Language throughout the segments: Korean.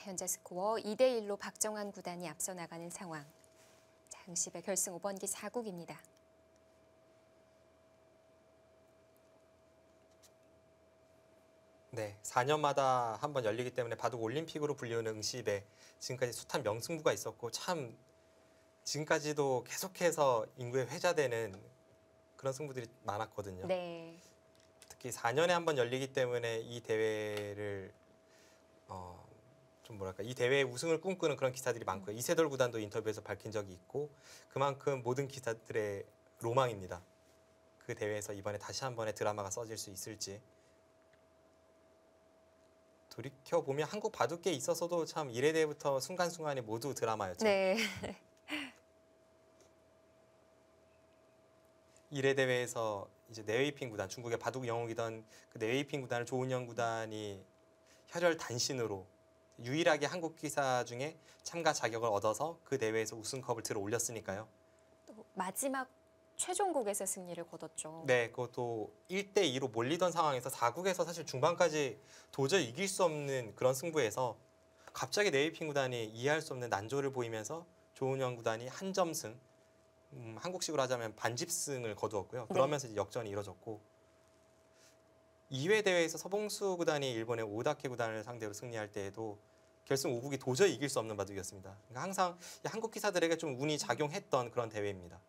현재 스코어 2대1로 박정환 구단이 앞서 나가는 상황. 자, 응시배 결승 5번기 4국입니다. 네, 4년마다 한 번 열리기 때문에 바둑 올림픽으로 불리우는 응시배. 지금까지 숱한 명승부가 있었고 참 지금까지도 계속해서 인구에 회자되는 그런 승부들이 많았거든요. 네. 특히 4년에 한 번 열리기 때문에 이 대회를 좀 뭐랄까 이 대회의 우승을 꿈꾸는 그런 기사들이 많고요. 이세돌 구단도 인터뷰에서 밝힌 적이 있고 그만큼 모든 기사들의 로망입니다. 그 대회에서 이번에 다시 한 번의 드라마가 써질 수 있을지. 돌이켜보면 한국 바둑계에 있어서도 참 1회 대회부터 순간순간이 모두 드라마였죠. 네. 1회 대회에서 이제 네웨이핑 구단, 중국의 바둑 영웅이던 그 네웨이핑 구단을 조은영 구단이 혈혈단신으로 유일하게 한국 기사 중에 참가 자격을 얻어서 그 대회에서 우승컵을 들어 올렸으니까요. 또 마지막 최종국에서 승리를 거뒀죠. 네, 그것도 1대2로 몰리던 상황에서 4국에서 사실 중반까지 도저히 이길 수 없는 그런 승부에서 갑자기 네이핑 구단이 이해할 수 없는 난조를 보이면서 조은영 구단이 한 점승, 한국식으로 하자면 반집승을 거두었고요. 그러면서 이제 역전이 이뤄졌고 2회 대회에서 서봉수 구단이 일본의 오다케 구단을 상대로 승리할 때에도 결승 5국이 도저히 이길 수 없는 바둑이었습니다. 그러니까 항상 한국 기사들에게 좀 운이 작용했던 그런 대회입니다.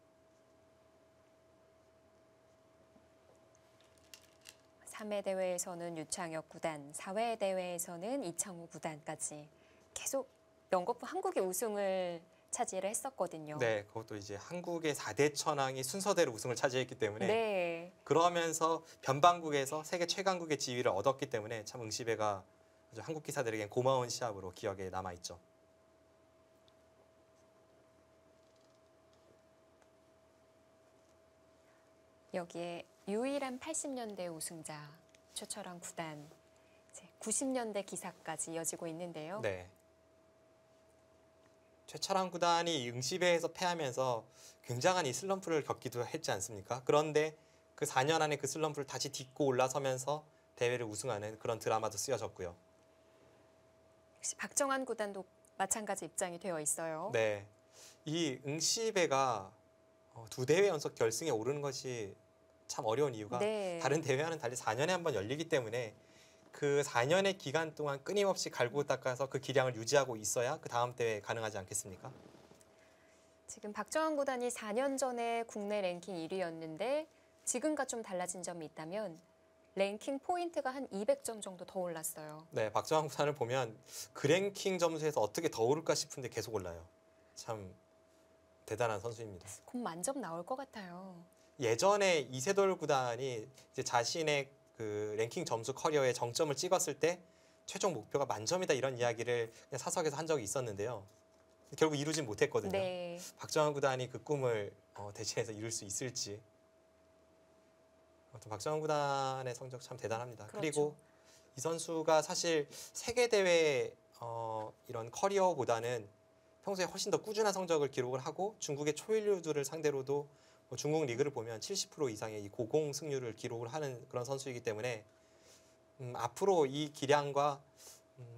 3회 대회에서는 유창혁 구단, 4회 대회에서는 이창호 구단까지 계속 연거푸 한국이 우승을 차지를 했었거든요. 네, 그것도 이제 한국의 4대 천왕이 순서대로 우승을 차지했기 때문에 네. 그러면서 변방국에서 세계 최강국의 지위를 얻었기 때문에 참 응시배가 아주 한국 기사들에겐 고마운 시합으로 기억에 남아있죠. 여기에 유일한 80년대 우승자 최철환 구단, 이제 90년대 기사까지 이어지고 있는데요. 네. 최철환 구단이 응시배에서 패하면서 굉장한 이 슬럼프를 겪기도 했지 않습니까? 그런데 그 4년 안에 그 슬럼프를 다시 딛고 올라서면서 대회를 우승하는 그런 드라마도 쓰여졌고요. 역시 박정환 구단도 마찬가지 입장이 되어 있어요. 네, 이 응시배가 2대회 연속 결승에 오르는 것이 참 어려운 이유가 다른 대회와는 달리 4년에 한 번 열리기 때문에 그 4년의 기간 동안 끊임없이 갈고 닦아서 그 기량을 유지하고 있어야 그 다음 대회에 가능하지 않겠습니까? 지금 박정환 구단이 4년 전에 국내 랭킹 1위였는데 지금과 좀 달라진 점이 있다면 랭킹 포인트가 한 200점 정도 더 올랐어요. 네, 박정환 구단을 보면 그 랭킹 점수에서 어떻게 더 오를까 싶은데 계속 올라요. 참 대단한 선수입니다. 곧 만점 나올 것 같아요. 예전에 이세돌 구단이 이제 자신의 그 랭킹 점수 커리어에 정점을 찍었을 때 최종 목표가 만점이다 이런 이야기를 그냥 사석에서 한 적이 있었는데요. 결국 이루진 못했거든요. 네. 박정환 구단이 그 꿈을 대신해서 이룰 수 있을지. 박정환 구단의 성적 참 대단합니다. 그렇죠. 그리고 이 선수가 사실 세계 대회 이런 커리어보다는 평소에 훨씬 더 꾸준한 성적을 기록을 하고 중국의 초일류들을 상대로도 중국 리그를 보면 70% 이상의 이 고공 승률을 기록을 하는 그런 선수이기 때문에 앞으로 이 기량과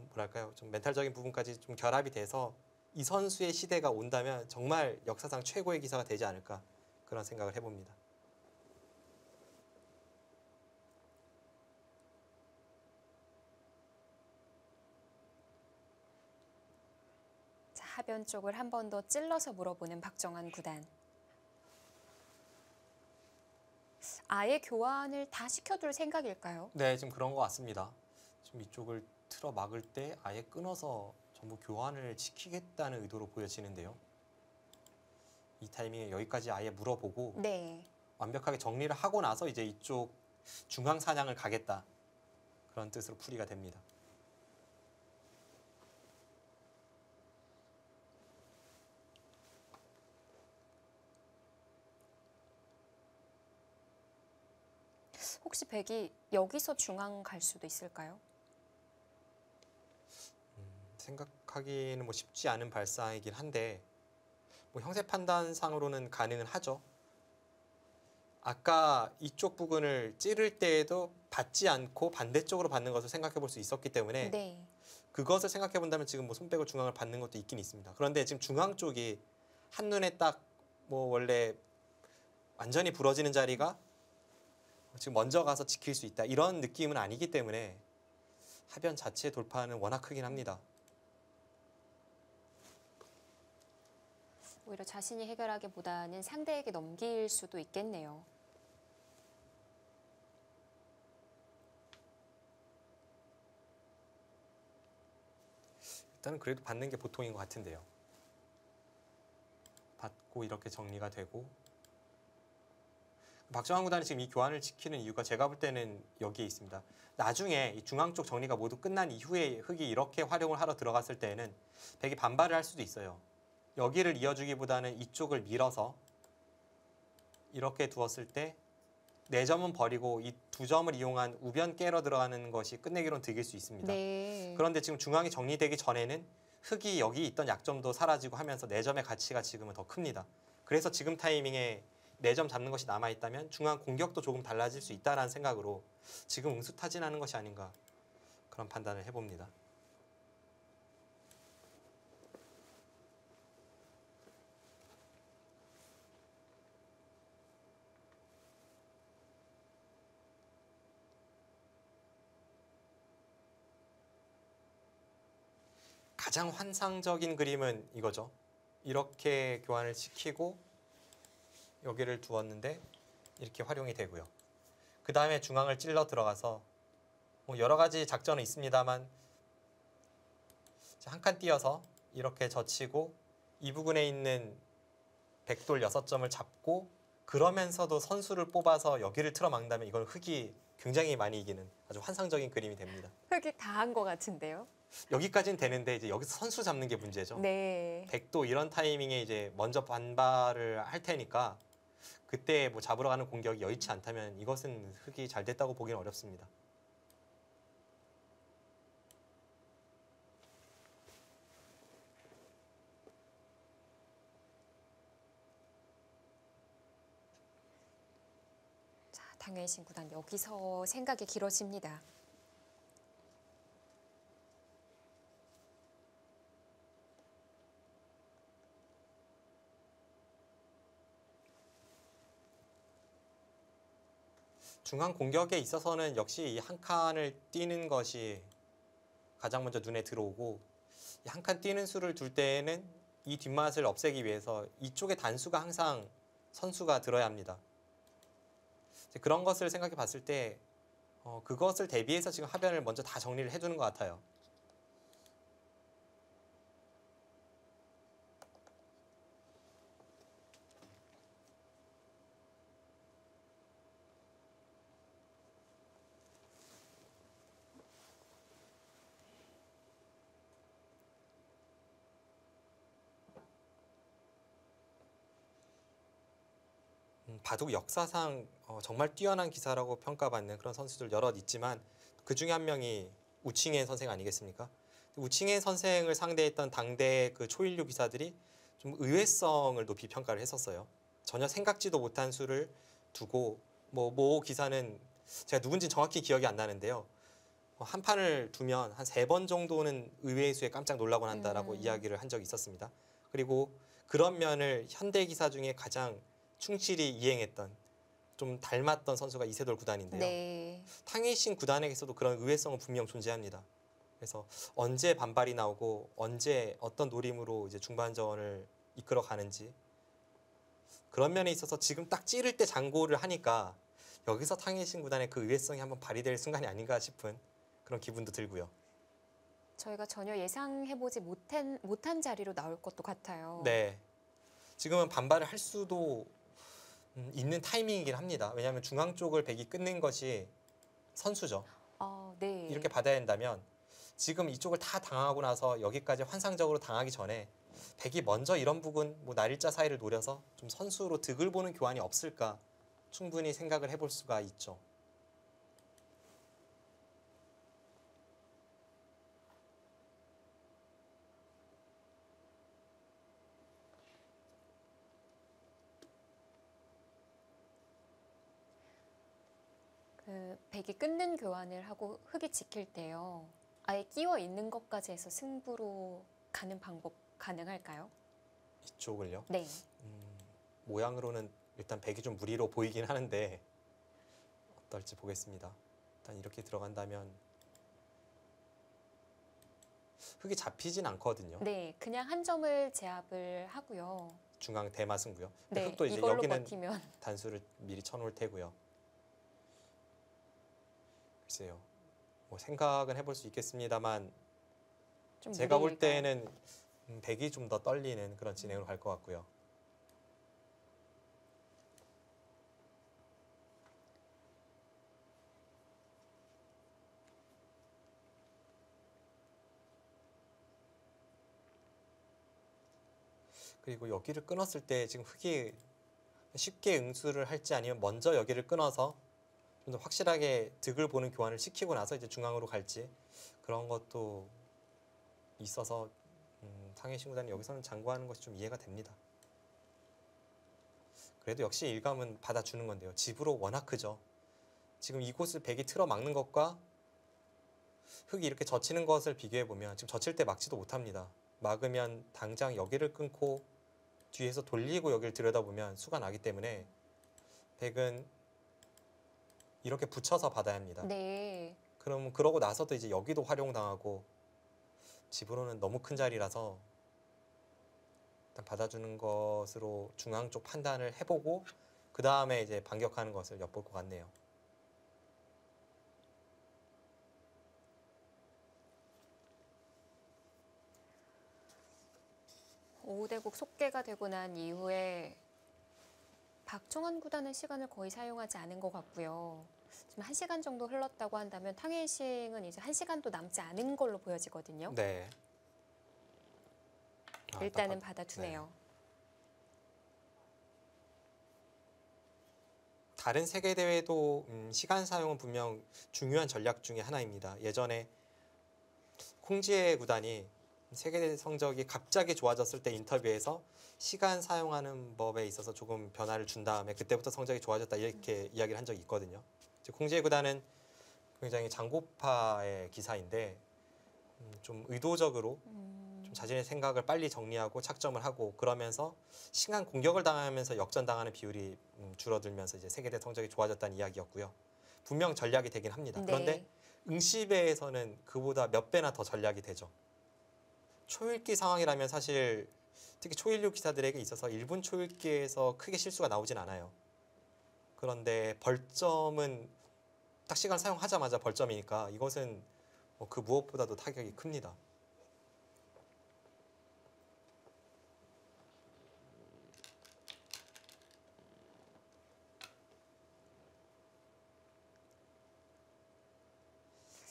뭐랄까요, 좀 멘탈적인 부분까지 좀 결합이 돼서 이 선수의 시대가 온다면 정말 역사상 최고의 기사가 되지 않을까 그런 생각을 해봅니다. 자, 하변 쪽을 한 번 더 찔러서 물어보는 박정환 구단. 아예 교환을 다 시켜둘 생각일까요? 네, 지금 그런 것 같습니다. 지금 이쪽을 틀어 막을 때 아예 끊어서 전부 교환을 시키겠다는 의도로 보여지는데요. 이 타이밍에 여기까지 아예 물어보고 완벽하게 정리를 하고 나서 이제 이쪽 중앙 사냥을 가겠다. 그런 뜻으로 풀이가 됩니다. 혹시 백이 여기서 중앙 갈 수도 있을까요? 생각하기는 뭐 쉽지 않은 발상이긴 한데 뭐 형세 판단상으로는 가능은 하죠. 아까 이쪽 부분을 찌를 때에도 받지 않고 반대쪽으로 받는 것을 생각해 볼 수 있었기 때문에 그것을 생각해 본다면 지금 뭐 손백을 중앙을 받는 것도 있긴 있습니다. 그런데 지금 중앙 쪽이 한눈에 딱 뭐 원래 완전히 부러지는 자리가 지금 먼저 가서 지킬 수 있다 이런 느낌은 아니기 때문에 하변 자체의 돌파는 워낙 크긴 합니다. 오히려 자신이 해결하기보다는 상대에게 넘길 수도 있겠네요. 일단은 그래도 받는 게 보통인 것 같은데요. 받고 이렇게 정리가 되고 박정환 구단이 지금 이 교환을 지키는 이유가 제가 볼 때는 여기에 있습니다. 나중에 이 중앙 쪽 정리가 모두 끝난 이후에 흑이 이렇게 활용을 하러 들어갔을 때에는 백이 반발을 할 수도 있어요. 여기를 이어주기보다는 이쪽을 밀어서 이렇게 두었을 때 4점은 버리고 이 2점을 이용한 우변 깨러 들어가는 것이 끝내기로는 득일 수 있습니다. 네. 그런데 지금 중앙이 정리되기 전에는 흑이 여기 있던 약점도 사라지고 하면서 4점의 가치가 지금은 더 큽니다. 그래서 지금 타이밍에 4점 잡는 것이 남아있다면 중앙 공격도 조금 달라질 수 있다는 생각으로 지금 응수타진하는 것이 아닌가 그런 판단을 해봅니다. 가장 환상적인 그림은 이거죠. 이렇게 교환을 시키고 여기를 두었는데 이렇게 활용이 되고요. 그 다음에 중앙을 찔러 들어가서 뭐 여러 가지 작전은 있습니다만 한 칸 띄어서 이렇게 젖히고 이 부분에 있는 백돌 6점을 잡고 그러면서도 선수를 뽑아서 여기를 틀어막는다면 이건 흑이 굉장히 많이 이기는 아주 환상적인 그림이 됩니다. 흑이 다 한 것 같은데요. 여기까지는 되는데 이제 여기서 선수 잡는 게 문제죠. 네. 백도 이런 타이밍에 이제 먼저 반발을 할 테니까 그때 뭐 잡으러 가는 공격이 여의치 않다면 이것은 흑이 잘 됐다고 보기는 어렵습니다. 자, 당연신 구단 여기서 생각이 길어집니다. 중앙 공격에 있어서는 역시 이 한 칸을 띄는 것이 가장 먼저 눈에 들어오고 한 칸 띄는 수를 둘 때에는 이 뒷맛을 없애기 위해서 이쪽에 단수가 항상 선수가 들어야 합니다. 그런 것을 생각해 봤을 때 그것을 대비해서 지금 하변을 먼저 다 정리를 해두는 것 같아요. 바둑 역사상 정말 뛰어난 기사라고 평가받는 그런 선수들 여럿 있지만 그 중에 한 명이 우칭해 선생 아니겠습니까? 우칭해 선생을 상대했던 당대 그 초일류 기사들이 좀 의외성을 높이 평가를 했었어요. 전혀 생각지도 못한 수를 두고 모 기사는 제가 누군지 정확히 기억이 안 나는데요. 한 판을 두면 한 3번 정도는 의외의 수에 깜짝 놀라곤 한다라고 이야기를 한 적이 있었습니다. 그리고 그런 면을 현대 기사 중에 가장 충실히 이행했던 좀 닮았던 선수가 이세돌 구단인데요. 네. 탕웨이신 구단에게서도 그런 의외성은 분명 존재합니다. 그래서 언제 반발이 나오고 언제 어떤 노림으로 이제 중반전을 이끌어 가는지 그런 면에 있어서 지금 딱 찌를 때 장고를 하니까 여기서 탕웨이신 구단의 그 의외성이 한번 발휘될 순간이 아닌가 싶은 그런 기분도 들고요. 저희가 전혀 예상해보지 못한 자리로 나올 것도 같아요. 네, 지금은 반발을 할 수도 있는 타이밍이긴 합니다. 왜냐하면 중앙 쪽을 백이 끊는 것이 선수죠. 네. 이렇게 받아야 된다면 지금 이쪽을 다 당하고 나서 여기까지 환상적으로 당하기 전에 백이 먼저 이런 부분 뭐 날일자 사이를 노려서 좀 선수로 득을 보는 교환이 없을까 충분히 생각을 해볼 수가 있죠. 백이 끊는 교환을 하고 흑이 지킬 때요. 아예 끼워 있는 것까지 해서 승부로 가는 방법 가능할까요? 이쪽을요. 네. 모양으로는 일단 백이 좀 무리로 보이긴 하는데 어떨지 보겠습니다. 일단 이렇게 들어간다면 흙이 잡히진 않거든요. 네, 그냥 한 점을 제압을 하고요. 중앙 대마 승부요. 네, 흙도 이제 이걸로 여기는 버티면 단수를 미리 쳐놓을 테고요. 글쎄요. 뭐 생각은 해볼 수 있겠습니다만 좀 제가 볼 무리일까요? 때는 백이 좀 더 떨리는 그런 진행으로 갈 것 같고요. 그리고 여기를 끊었을 때 지금 흙이 쉽게 응수를 할지 아니면 먼저 여기를 끊어서 좀 더 확실하게 득을 보는 교환을 시키고 나서 이제 중앙으로 갈지 그런 것도 있어서 상해신 구단이 여기서는 장구하는 것이 좀 이해가 됩니다. 그래도 역시 일감은 받아주는 건데요. 집으로 워낙 크죠. 지금 이곳을 백이 틀어 막는 것과 흙이 이렇게 젖히는 것을 비교해 보면 지금 젖힐 때 막지도 못합니다. 막으면 당장 여기를 끊고 뒤에서 돌리고 여기를 들여다보면 수가 나기 때문에 백은 이렇게 붙여서 받아야 합니다. 네. 그럼 그러고 나서도 이제 여기도 활용당하고 집으로는 너무 큰 자리라서 일단 받아주는 것으로 중앙 쪽 판단을 해보고 그 다음에 이제 반격하는 것을 엿볼 것 같네요. 오대국 속개가 되고 난 이후에 박정환 구단은 시간을 거의 사용하지 않은 것 같고요. 지금 1시간 정도 흘렀다고 한다면 탕웨이싱은 이제 1시간도 남지 않은 걸로 보여지거든요. 네. 일단은 딱 받아두네요. 다른 세계 대회도 시간 사용은 분명 중요한 전략 중에 하나입니다. 예전에 콩지에 구단이 세계 성적이 갑자기 좋아졌을 때 인터뷰에서 시간 사용하는 법에 있어서 조금 변화를 준 다음에 그때부터 성적이 좋아졌다 이렇게 이야기를 한 적이 있거든요. 콩지에 구단은 굉장히 장고파의 기사인데 좀 의도적으로 좀 자신의 생각을 빨리 정리하고 착점을 하고 그러면서 시간 공격을 당하면서 역전당하는 비율이 줄어들면서 이제 세계대 성적이 좋아졌다는 이야기였고요. 분명 전략이 되긴 합니다. 그런데 네. 응시배에서는 그보다 몇 배나 더 전략이 되죠. 초읽기 상황이라면 사실 특히 초일류 기사들에게 있어서 1분 초읽기에서 크게 실수가 나오진 않아요. 그런데 벌점은 딱 시간 사용하자마자 벌점이니까 이것은 그 무엇보다도 타격이 큽니다.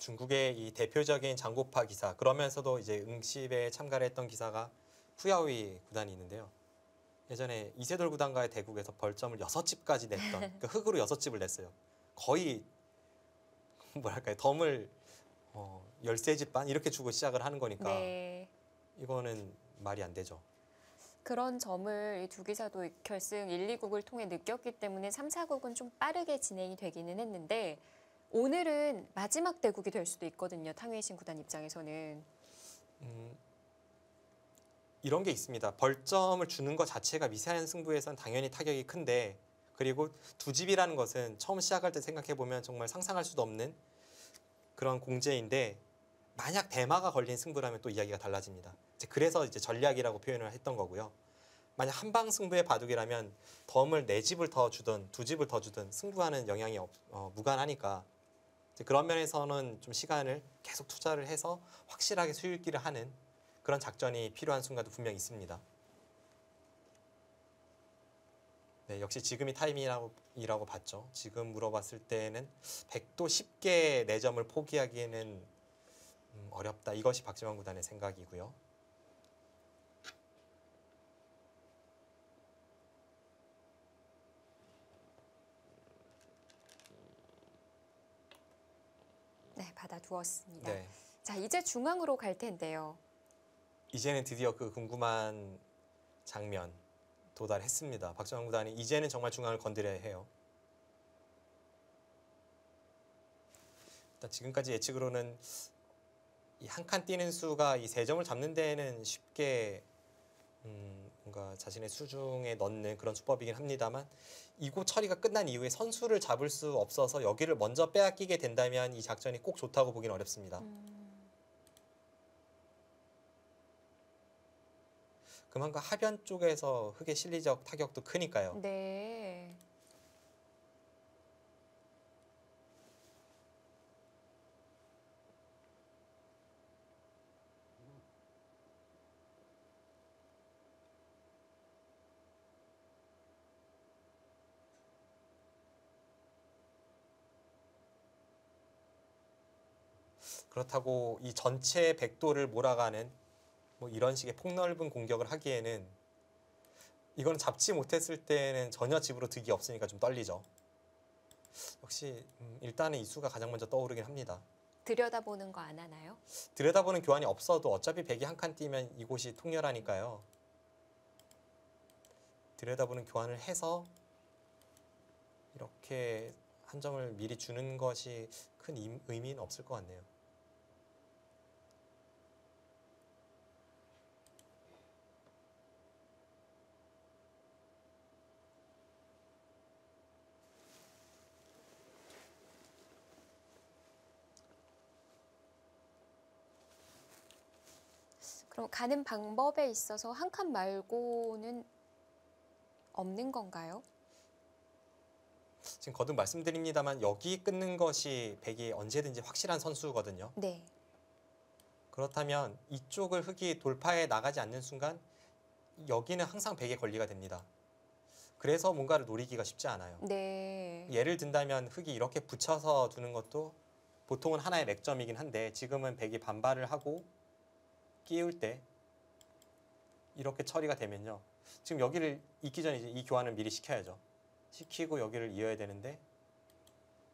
중국의 이 대표적인 장고파 기사 그러면서도 이제 응시배에 참가를 했던 기사가 후야오이 구단이 있는데요. 예전에 이세돌 구단과의 대국에서 벌점을 6집까지 냈던 그러니까 흙으로 6집을 냈어요. 거의 뭐랄까요 덤을 13집 반 이렇게 주고 시작을 하는 거니까 네. 이거는 말이 안 되죠. 그런 점을 이 두 기사도 결승 1, 2국을 통해 느꼈기 때문에 3, 4국은 좀 빠르게 진행이 되기는 했는데 오늘은 마지막 대국이 될 수도 있거든요. 탕웨이신 구단 입장에서는. 이런 게 있습니다. 벌점을 주는 것 자체가 미세한 승부에선 당연히 타격이 큰데 그리고 두 집이라는 것은 처음 시작할 때 생각해 보면 정말 상상할 수도 없는 그런 공제인데 만약 대마가 걸린 승부라면 또 이야기가 달라집니다. 그래서 이제 전략이라고 표현을 했던 거고요. 만약 한방 승부의 바둑이라면 덤을 4집을 더 주든 2집을 더 주든 승부하는 영향이 무관하니까 그런 면에서는 좀 시간을 계속 투자를 해서 확실하게 수읽기를 하는 그런 작전이 필요한 순간도 분명히 있습니다. 네, 역시 지금이 타이밍이라고 봤죠. 지금 물어봤을 때는 100도 쉽게 4점을 포기하기에는 어렵다. 이것이 박지원 구단의 생각이고요. 네, 받아두었습니다. 네, 자, 이제 중앙으로 갈 텐데요. 이제는 드디어 그 궁금한 장면 도달했습니다. 박지원 구단이 이제는 정말 중앙을 건드려야 해요. 일단 지금까지 예측으로는 이 한 칸 뛰는 수가 이 세 점을 잡는 데에는 쉽게 뭔가 자신의 수중에 넣는 그런 수법이긴 합니다만 이곳 처리가 끝난 이후에 선수를 잡을 수 없어서 여기를 먼저 빼앗기게 된다면 이 작전이 꼭 좋다고 보기는 어렵습니다. 그만큼 하변 쪽에서 흑의 실리적 타격도 크니까요. 네. 그렇다고 이 전체 백도를 몰아가는 뭐 이런 식의 폭넓은 공격을 하기에는 이거는 잡지 못했을 때는 전혀 집으로 득이 없으니까 좀 떨리죠. 역시 일단은 이 수가 가장 먼저 떠오르긴 합니다. 들여다보는 거 안 하나요? 들여다보는 교환이 없어도 어차피 백이 한 칸 뛰면 이곳이 통렬하니까요. 들여다보는 교환을 해서 이렇게 한 점을 미리 주는 것이 큰 의미는 없을 것 같네요. 그럼 가는 방법에 있어서 한 칸 말고는 없는 건가요? 지금 거듭 말씀드립니다만 여기 끊는 것이 백이 언제든지 확실한 선수거든요. 네. 그렇다면 이쪽을 흑이 돌파해 나가지 않는 순간 여기는 항상 백의 권리가 됩니다. 그래서 뭔가를 노리기가 쉽지 않아요. 네. 예를 든다면 흑이 이렇게 붙여서 두는 것도 보통은 하나의 맥점이긴 한데 지금은 백이 반발을 하고 끼울 때 이렇게 처리가 되면요. 지금 여기를 잇기 전에 이제 이 교환을 미리 시켜야죠. 시키고 여기를 이어야 되는데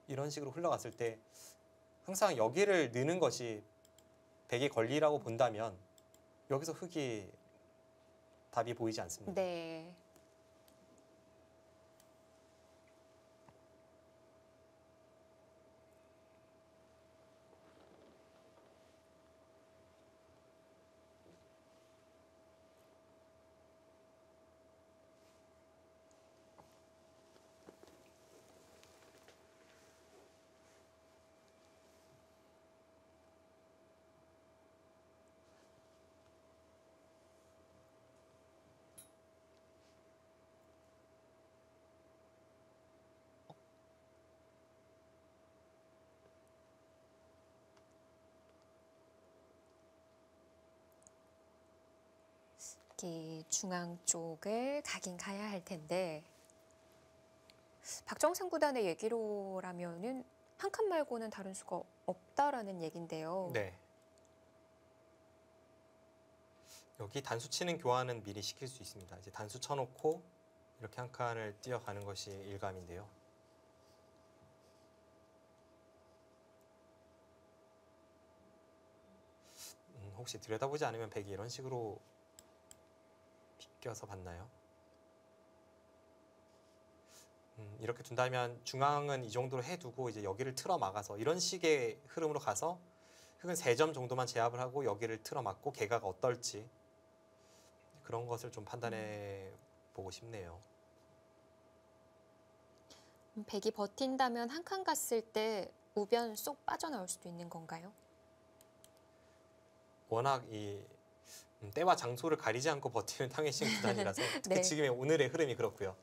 이런 식으로 흘러갔을 때 항상 여기를 넣는 것이 백의 권리라고 본다면 여기서 흑이 답이 보이지 않습니다. 네. 이 중앙 쪽을 가긴 가야 할 텐데 박정상 구단의 얘기로라면은 한 칸 말고는 다른 수가 없다라는 얘긴데요. 네. 여기 단수 치는 교환은 미리 시킬 수 있습니다. 이제 단수 쳐놓고 이렇게 한 칸을 뛰어가는 것이 일감인데요. 혹시 들여다보지 않으면 백이 이런 식으로 비껴서 봤나요? 이렇게 둔다면 중앙은 이 정도로 해두고 이제 여기를 틀어 막아서 이런 식의 흐름으로 가서 흑은 3점 정도만 제압을 하고 여기를 틀어 막고 개가가 어떨지 그런 것을 좀 판단해 보고 싶네요. 백이 버틴다면 한 칸 갔을 때 우변 쏙 빠져나올 수도 있는 건가요? 워낙 이 때와 장소를 가리지 않고 버티는 탕웨이싱 구단이라서 특히 네. 지금의 오늘의 흐름이 그렇고요.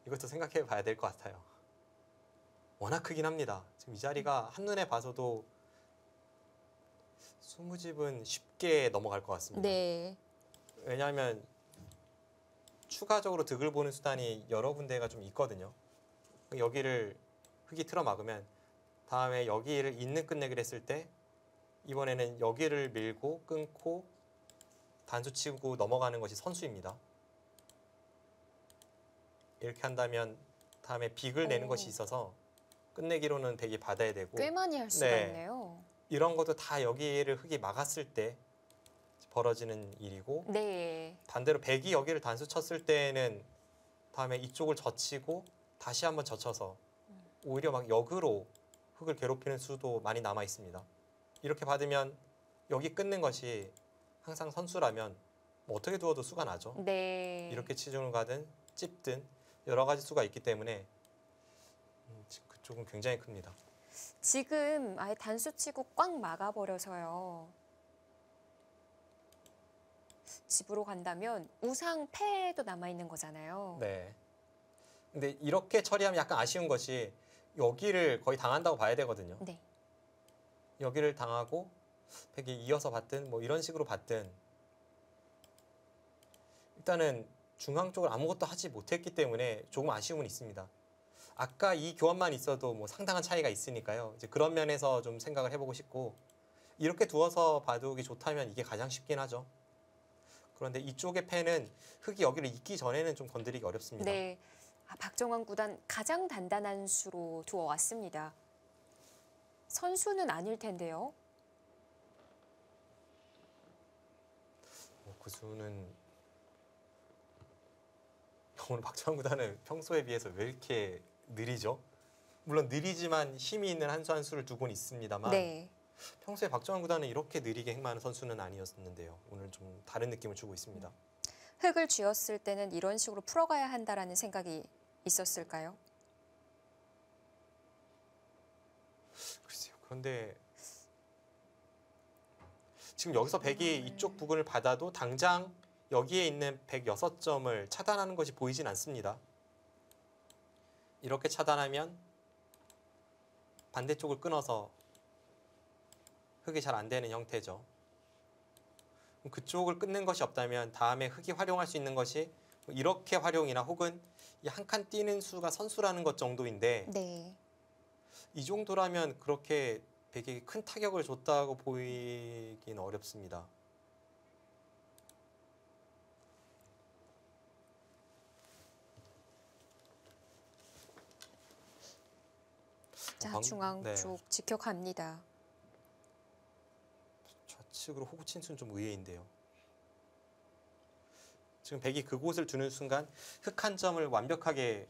이것도 생각해 봐야 될 것 같아요. 워낙 크긴 합니다. 지금 이 자리가 한눈에 봐서도 20집은 쉽게 넘어갈 것 같습니다. 네. 왜냐하면 추가적으로 득을 보는 수단이 여러 군데가 좀 있거든요. 여기를 흑이 틀어 막으면 다음에 여기를 있는 끝내기를 했을 때 이번에는 여기를 밀고 끊고 단수 치고 넘어가는 것이 선수입니다. 이렇게 한다면 다음에 빅을 내는 것이 있어서 끝내기로는 백이 받아야 되고 꽤 많이 할 수가 네. 있네요. 이런 것도 다 여기를 흑이 막았을 때 벌어지는 일이고 네. 반대로 백이 여기를 단수 쳤을 때는 다음에 이쪽을 젖히고 다시 한번 젖혀서 오히려 막 역으로 흑을 괴롭히는 수도 많이 남아 있습니다. 이렇게 받으면 여기 끊는 것이 항상 선수라면 뭐 어떻게 두어도 수가 나죠. 네. 이렇게 치중을 가든 찝든 여러 가지 수가 있기 때문에 지금 그쪽은 굉장히 큽니다. 지금 아예 단수 치고 꽉 막아버려서요. 집으로 간다면 우상 패도 남아있는 거잖아요. 네. 근데 이렇게 처리하면 약간 아쉬운 것이 여기를 거의 당한다고 봐야 되거든요. 네. 여기를 당하고 백이 이어서 받든 뭐 이런 식으로 받든 일단은 중앙 쪽을 아무것도 하지 못했기 때문에 조금 아쉬움은 있습니다. 아까 이 교환만 있어도 뭐 상당한 차이가 있으니까요. 이제 그런 면에서 좀 생각을 해보고 싶고 이렇게 두어서 바둑이 좋다면 이게 가장 쉽긴 하죠. 그런데 이쪽의 패는 흙이 여기를 잇기 전에는 좀 건드리기 어렵습니다. 네. 박정환 구단 가장 단단한 수로 두어 왔습니다. 선수는 아닐 텐데요. 그 수는 오늘 박정환 구단은 평소에 비해서 왜 이렇게 느리죠? 물론 느리지만 힘이 있는 한 수 한 수를 두곤 있습니다만 네. 평소에 박정환 구단은 이렇게 느리게 행마하는 선수는 아니었는데요. 오늘 좀 다른 느낌을 주고 있습니다. 흙을 쥐었을 때는 이런 식으로 풀어가야 한다라는 생각이 있었을까요? 글쎄요. 그런데 지금 여기서 백이 이쪽 부분을 받아도 당장 여기에 있는 106점을 차단하는 것이 보이진 않습니다. 이렇게 차단하면 반대쪽을 끊어서 흙이 잘 안 되는 형태죠. 그쪽을 끊는 것이 없다면 다음에 흙이 활용할 수 있는 것이 이렇게 활용이나 혹은 이 한 칸 뛰는 수가 선수라는 것 정도인데 네. 이 정도라면 그렇게 백에게 큰 타격을 줬다고 보이긴 어렵습니다. 자, 중앙 네. 쪽 지켜갑니다. 좌측으로 호구 친수는 좀 의외인데요. 지금 백이 그곳을 두는 순간 흙 한 점을 완벽하게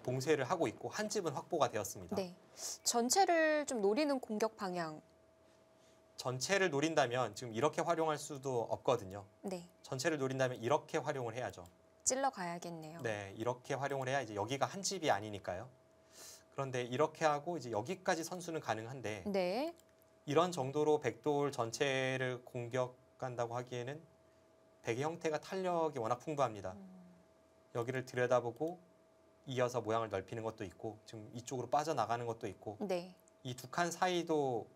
봉쇄를 하고 있고 한 집은 확보가 되었습니다. 네. 전체를 좀 노리는 공격 방향. 전체를 노린다면 지금 이렇게 활용할 수도 없거든요. 네. 전체를 노린다면 이렇게 활용을 해야죠. 찔러 가야겠네요. 네, 이렇게 활용을 해야 이제 여기가 한 집이 아니니까요. 그런데 이렇게 하고 이제 여기까지 선수는 가능한데 네. 이런 정도로 백돌 전체를 공격한다고 하기에는 백의 형태가 탄력이 워낙 풍부합니다. 여기를 들여다보고 이어서 모양을 넓히는 것도 있고 지금 이쪽으로 빠져나가는 것도 있고 네. 이 두 칸 사이도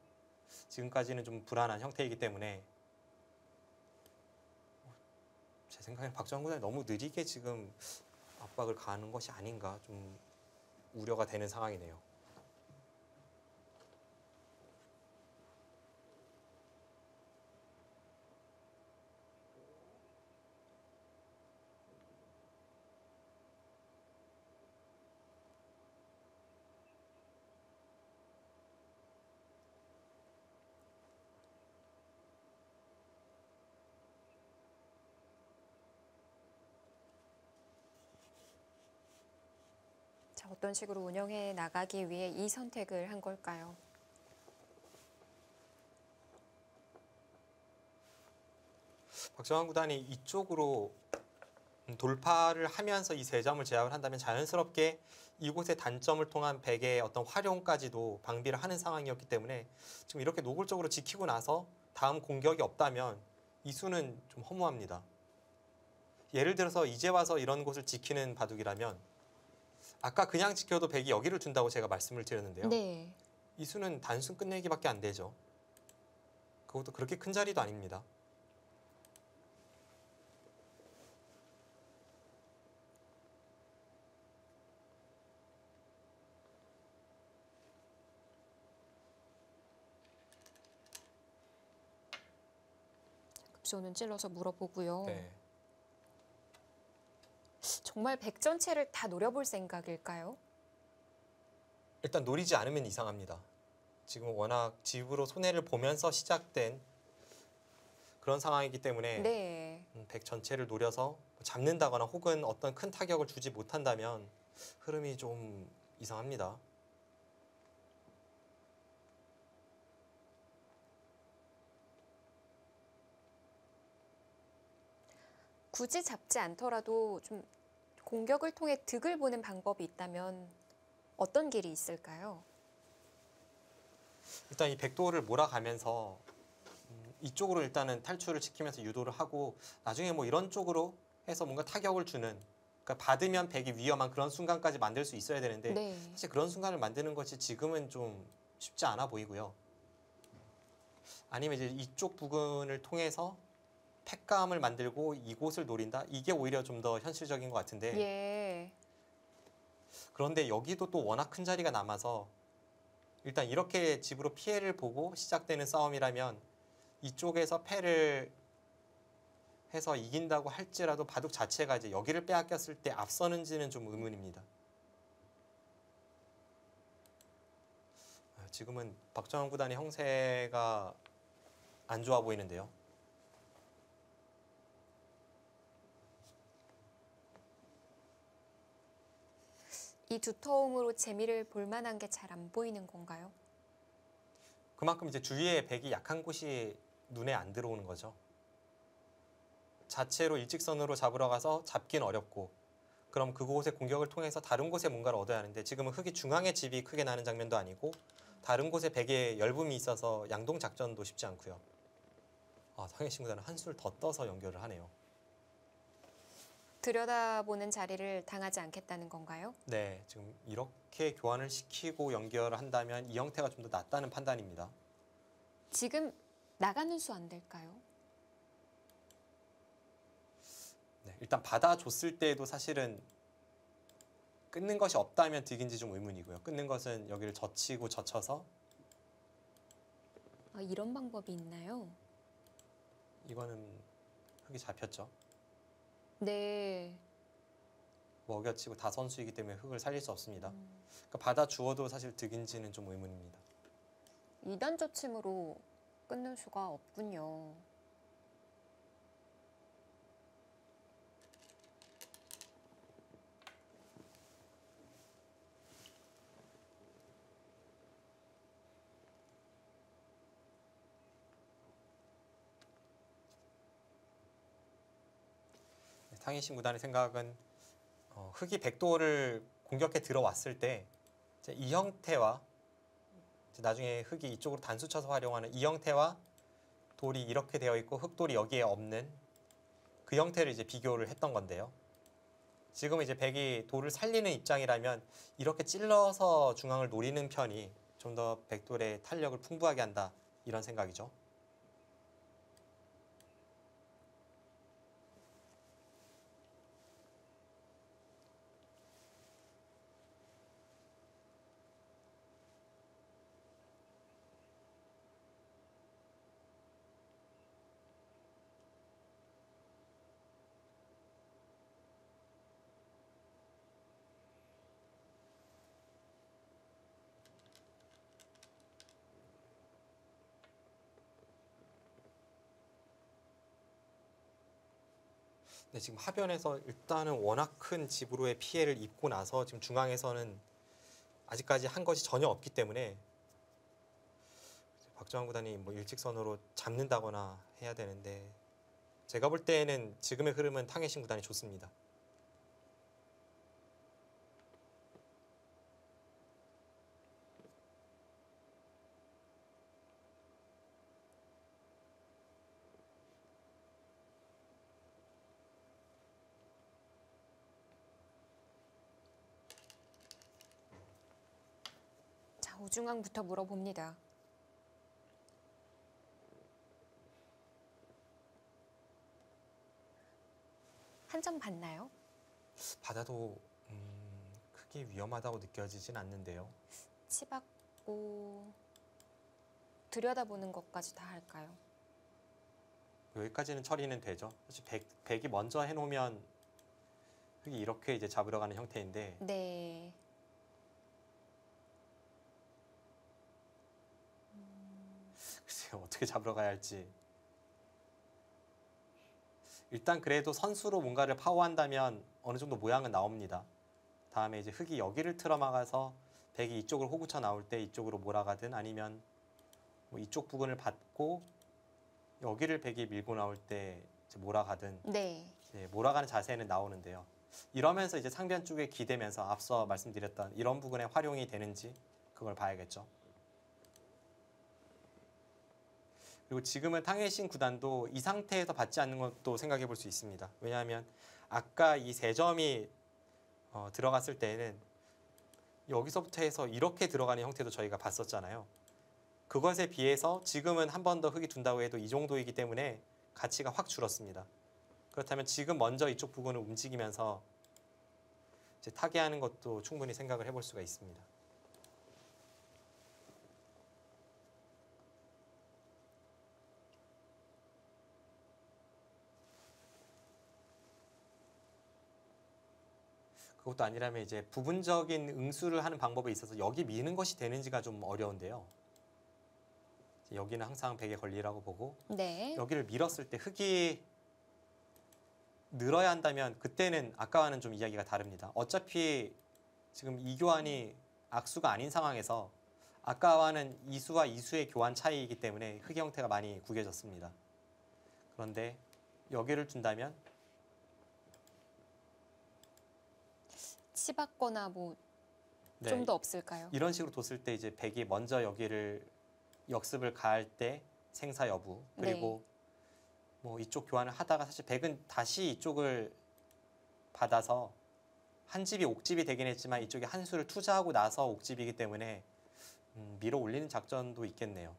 지금까지는 좀 불안한 형태이기 때문에 제 생각에는 박정환 구단이 너무 느리게 지금 압박을 가하는 것이 아닌가 좀 우려가 되는 상황이네요. 자, 어떤 식으로 운영해 나가기 위해 이 선택을 한 걸까요? 박정환 구단이 이쪽으로 돌파를 하면서 이 세 점을 제압을 한다면 자연스럽게 이곳의 단점을 통한 백의 어떤 활용까지도 방비를 하는 상황이었기 때문에 지금 이렇게 노골적으로 지키고 나서 다음 공격이 없다면 이 수는 좀 허무합니다. 예를 들어서 이제 와서 이런 곳을 지키는 바둑이라면 아까 그냥 지켜도 백이 여기를 둔다고 제가 말씀을 드렸는데요. 네. 이 수는 단순 끝내기밖에 안 되죠. 그것도 그렇게 큰 자리도 아닙니다. 급소는 찔러서 물어보고요. 네. 정말 백 전체를 다 노려볼 생각일까요? 일단 노리지 않으면 이상합니다. 지금 워낙 집으로 손해를 보면서 시작된 그런 상황이기 때문에 네. 백 전체를 노려서 잡는다거나 혹은 어떤 큰 타격을 주지 못한다면 흐름이 좀 이상합니다. 굳이 잡지 않더라도 좀 공격을 통해 득을 보는 방법이 있다면 어떤 길이 있을까요? 일단 이 백도를 몰아가면서 이쪽으로 일단은 탈출을 시키면서 유도를 하고 나중에 뭐 이런 쪽으로 해서 뭔가 타격을 주는, 그러니까 받으면 백이 위험한 그런 순간까지 만들 수 있어야 되는데 네. 사실 그런 순간을 만드는 것이 지금은 좀 쉽지 않아 보이고요. 아니면 이제 이쪽 부근을 통해서 팩감을 만들고 이곳을 노린다? 이게 오히려 좀 더 현실적인 것 같은데 예. 그런데 여기도 또 워낙 큰 자리가 남아서 일단 이렇게 집으로 피해를 보고 시작되는 싸움이라면 이쪽에서 패를 해서 이긴다고 할지라도 바둑 자체가 이제 여기를 빼앗겼을 때 앞서는지는 좀 의문입니다. 지금은 박정환 구단의 형세가 안 좋아 보이는데요. 이 두터움으로 재미를 볼 만한 게 잘 안 보이는 건가요? 그만큼 이제 주위에 백이 약한 곳이 눈에 안 들어오는 거죠. 자체로 일직선으로 잡으러 가서 잡긴 어렵고 그럼 그곳의 공격을 통해서 다른 곳에 뭔가를 얻어야 하는데 지금은 흙이 중앙에 집이 크게 나는 장면도 아니고 다른 곳에 백에 열분이 있어서 양동 작전도 쉽지 않고요. 상해신 구단은 한술 더 떠서 연결을 하네요. 들여다보는 자리를 당하지 않겠다는 건가요? 네, 지금 이렇게 교환을 시키고 연결을 한다면 이 형태가 좀 더 낫다는 판단입니다. 지금 나가는 수 안 될까요? 네, 일단 받아줬을 때도 사실은 끊는 것이 없다면 득인지 좀 의문이고요. 끊는 것은 여기를 젖히고 젖혀서 이런 방법이 있나요? 이거는 흙이 잡혔죠. 네. 먹여치고 다 선수이기 때문에 흙을 살릴 수 없습니다. 그러니까 받아주어도 사실 득인지는 좀 의문입니다. 2단 저침으로 끊는 수가 없군요. 상인신 구단의 생각은 흙이 백도를 공격해 들어왔을 때 이 형태와 이제 나중에 흙이 이쪽으로 단수 쳐서 활용하는 이 형태와 돌이 이렇게 되어 있고 흙돌이 여기에 없는 그 형태를 이제 비교를 했던 건데요. 지금 이제 백이 돌을 살리는 입장이라면 이렇게 찔러서 중앙을 노리는 편이 좀 더 백돌의 탄력을 풍부하게 한다 이런 생각이죠. 네, 지금 하변에서 일단은 워낙 큰 집으로의 피해를 입고 나서 지금 중앙에서는 아직까지 한 것이 전혀 없기 때문에 박정환 구단이 뭐 일직선으로 잡는다거나 해야 되는데 제가 볼 때는 지금의 흐름은 탕해신 구단이 좋습니다. 자, 우중앙부터 물어봅니다. 한 점 받나요? 받아도 크게 위험하다고 느껴지진 않는데요. 치받고 들여다보는 것까지 다 할까요? 여기까지는 처리는 되죠. 사실 백이 먼저 해놓으면 흙이 이렇게 이제 잡으러 가는 형태인데 네. 글쎄요 어떻게 잡으러 가야 할지. 일단 그래도 선수로 뭔가를 파워한다면 어느 정도 모양은 나옵니다. 다음에 이제 흙이 여기를 틀어막아서 백이 이쪽으로 호구쳐 나올 때 이쪽으로 몰아가든 아니면 뭐 이쪽 부근을 받고 여기를 백이 밀고 나올 때 이제 몰아가든 네. 이제 몰아가는 자세는 나오는데요. 이러면서 이제 상변 쪽에 기대면서 앞서 말씀드렸던 이런 부분에 활용이 되는지 그걸 봐야겠죠. 그리고 지금은 탕웨이신 구단도 이 상태에서 받지 않는 것도 생각해 볼 수 있습니다. 왜냐하면 아까 이 세 점이 들어갔을 때는 여기서부터 해서 이렇게 들어가는 형태도 저희가 봤었잖아요. 그것에 비해서 지금은 한 번 더 흙이 둔다고 해도 이 정도이기 때문에 가치가 확 줄었습니다. 그렇다면 지금 먼저 이쪽 부분을 움직이면서 이제 타개하는 것도 충분히 생각을 해볼 수가 있습니다. 그것도 아니라면 이제 부분적인 응수를 하는 방법에 있어서 여기 미는 것이 되는지가 좀 어려운데요. 여기는 항상 백에 걸리라고 보고 네. 여기를 밀었을 때 흙이 늘어야 한다면 그때는 아까와는 좀 이야기가 다릅니다. 어차피 지금 이 교환이 악수가 아닌 상황에서 아까와는 이수와 이수의 교환 차이이기 때문에 흙의 형태가 많이 구겨졌습니다. 그런데 여기를 둔다면 치받거나 뭐 좀 네, 더 없을까요? 이런 식으로 뒀을 때 이제 백이 먼저 여기를 역습을 가할 때 생사 여부 그리고 뭐 이쪽 교환을 하다가 사실 백은 다시 이쪽을 받아서 한 집이 옥집이 되긴 했지만 이쪽에 한 수를 투자하고 나서 옥집이기 때문에 밀어 올리는 작전도 있겠네요.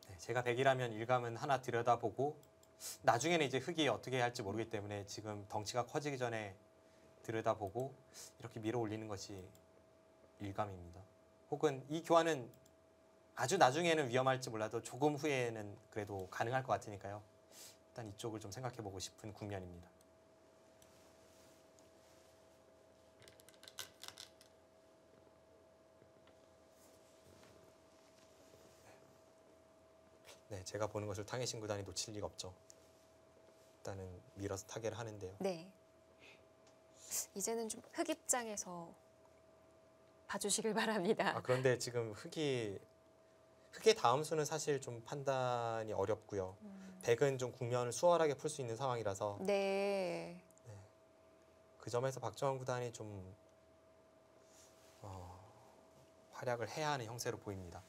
네, 제가 백이라면 일감은 하나 들여다보고 나중에는 이제 흙이 어떻게 할지 모르기 때문에 지금 덩치가 커지기 전에 들여다보고 이렇게 밀어 올리는 것이 일감입니다. 혹은 이 교환은 아주 나중에는 위험할지 몰라도 조금 후에는 그래도 가능할 것 같으니까요. 일단 이쪽을 좀 생각해 보고 싶은 국면입니다. 네, 제가 보는 것을 탕웨이신 구단이 놓칠 리가 없죠. 일단은 밀어서 타개를 하는데요. 네. 이제는 좀 흙 입장에서 봐주시길 바랍니다. 그런데 지금 흙의 다음 수는 사실 좀 판단이 어렵고요. 백은 좀 국면을 수월하게 풀 수 있는 상황이라서 네. 그 점에서 박정환 구단이 좀 활약을 해야 하는 형세로 보입니다.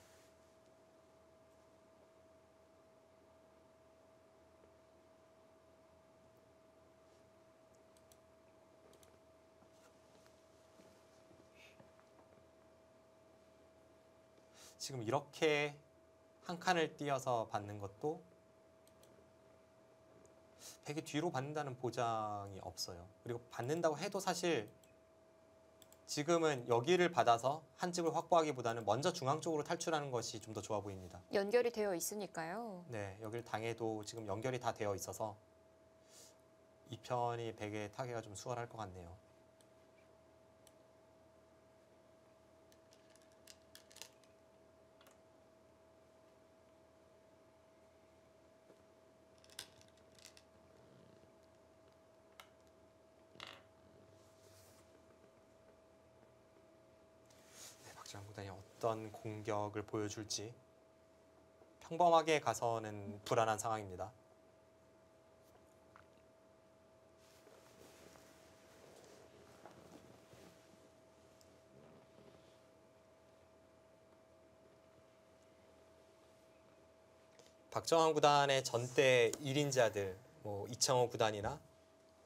지금 이렇게 한 칸을 띄어서 받는 것도 백이 뒤로 받는다는 보장이 없어요. 그리고 받는다고 해도 사실 지금은 여기를 받아서 한 집을 확보하기보다는 먼저 중앙 쪽으로 탈출하는 것이 좀 더 좋아 보입니다. 연결이 되어 있으니까요. 네, 여기를 당해도 지금 연결이 다 되어 있어서 이 편이 백의 타개가 좀 수월할 것 같네요. 네, 박지환 구단이 어떤 공격을 보여줄지 평범하게 가서는 불안한 상황입니다. 박정환 구단의 전대 1인자들, 뭐 이창호 구단이나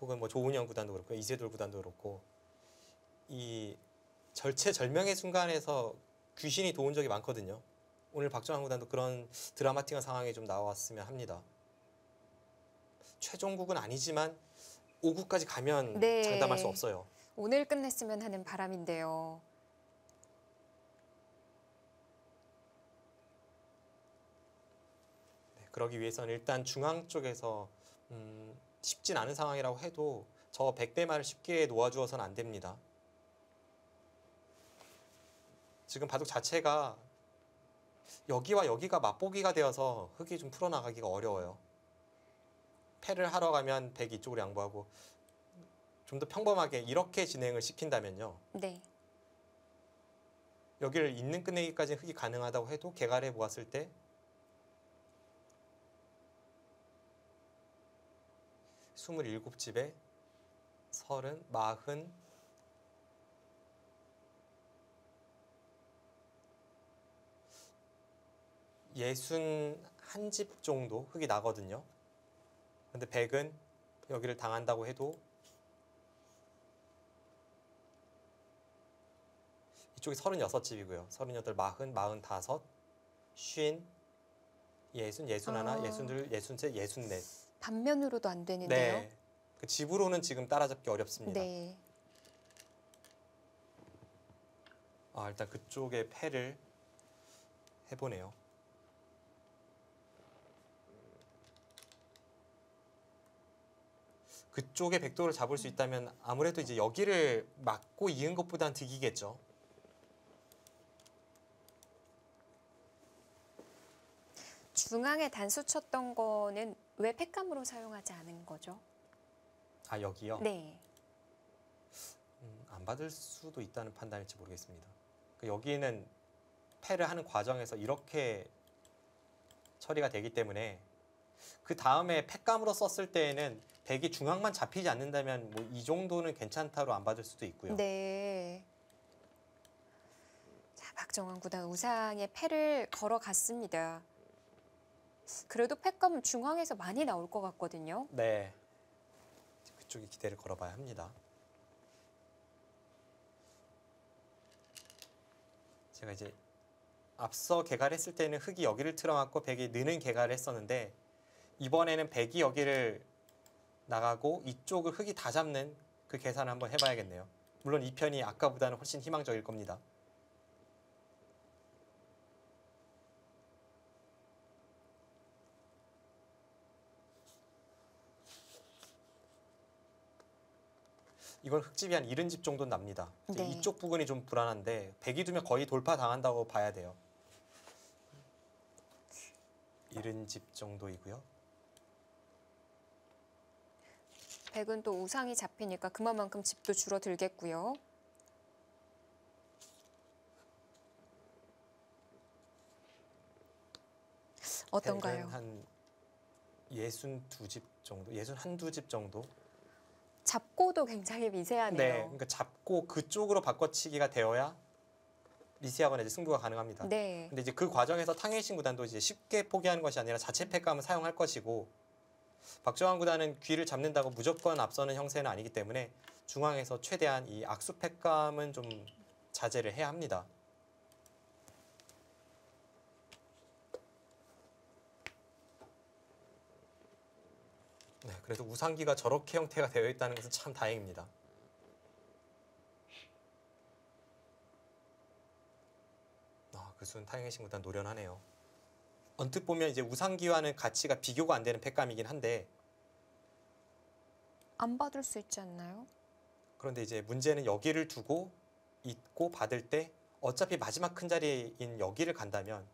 혹은 뭐 조은영 구단도 그렇고 이세돌 구단도 그렇고 이 절체절명의 순간에서 귀신이 도운 적이 많거든요. 오늘 박정환 구단도 그런 드라마틱한 상황이 좀 나왔으면 합니다. 최종국은 아니지만 5국까지 가면 네. 장담할 수 없어요. 오늘 끝냈으면 하는 바람인데요. 그러기 위해서는 일단 중앙 쪽에서 쉽진 않은 상황이라고 해도 저 백대마를 쉽게 놓아주어서는 안 됩니다. 지금 바둑 자체가 여기와 여기가 맛보기가 되어서 흙이 좀 풀어나가기가 어려워요. 패를 하러 가면 백이 이쪽으로 양보하고 좀 더 평범하게 이렇게 진행을 시킨다면요. 네. 여기를 있는 끝내기까지 흙이 가능하다고 해도 개괄해 보았을 때 27집에 30, 40, 61집 정도 흙이 나거든요. 근데 백은 여기를 당한다고 해도 이쪽이 36집이고요. 38, 40, 45, 50, 60, 61, 62, 63, 64. 단면으로도 안 되는데요. 네. 그 집으로는 지금 따라잡기 어렵습니다. 네. 일단 그쪽에 패를 해보네요. 그쪽에 백도를 잡을 수 있다면 아무래도 이제 여기를 막고 이은 것보단 득이겠죠. 중앙에 단수 쳤던 거는 왜 팩감으로 사용하지 않은 거죠? 여기요? 네. 안 받을 수도 있다는 판단일지 모르겠습니다. 여기는 패를 하는 과정에서 이렇게 처리가 되기 때문에 그 다음에 팩감으로 썼을 때에는 백이 중앙만 잡히지 않는다면 뭐 이 정도는 괜찮다로 안 받을 수도 있고요. 네. 자, 박정환 구단 우상의 패를 걸어갔습니다. 그래도 팩감은 중앙에서 많이 나올 것 같거든요. 네. 그쪽에 기대를 걸어봐야 합니다. 제가 이제 앞서 개괄했을 때는 흙이 여기를 틀어막고 백이 느는 개괄을 했었는데 이번에는 백이 여기를 나가고 이쪽을 흙이 다 잡는 그 계산을 한번 해봐야겠네요. 물론 이 편이 아까보다는 훨씬 희망적일 겁니다. 이건 흙집이 한 70집 정도는 납니다. 네. 이쪽 부분이 좀 불안한데 백이 두면 거의 돌파당한다고 봐야 돼요. 70집 정도이고요. 백은 또 우상이 잡히니까 그만큼 집도 줄어들겠고요. 어떤가요? 백은 한 62집 정도, 61집 정도. 잡고도 굉장히 미세하네요. 네, 그러니까 잡고 그쪽으로 바꿔치기가 되어야 리시하거나 이제 승부가 가능합니다. 네. 근데 이제 그 과정에서 탕웨이신 구단도 이제 쉽게 포기하는 것이 아니라 자체 팩감을 사용할 것이고 박정환 구단은 귀를 잡는다고 무조건 앞서는 형세는 아니기 때문에 중앙에서 최대한 이 악수 팩감은 좀 자제를 해야 합니다. 네, 그래도 우상기가 저렇게 형태가 되어 있다는 것은 참 다행입니다. 그수는 탕웨이신 구단 노련하네요. 언뜻 보면 이제 우상기와는 가치가 비교가 안 되는 팩감이긴 한데 안 받을 수 있지 않나요? 그런데 이제 문제는 여기를 두고 있고 받을 때 어차피 마지막 큰 자리인 여기를 간다면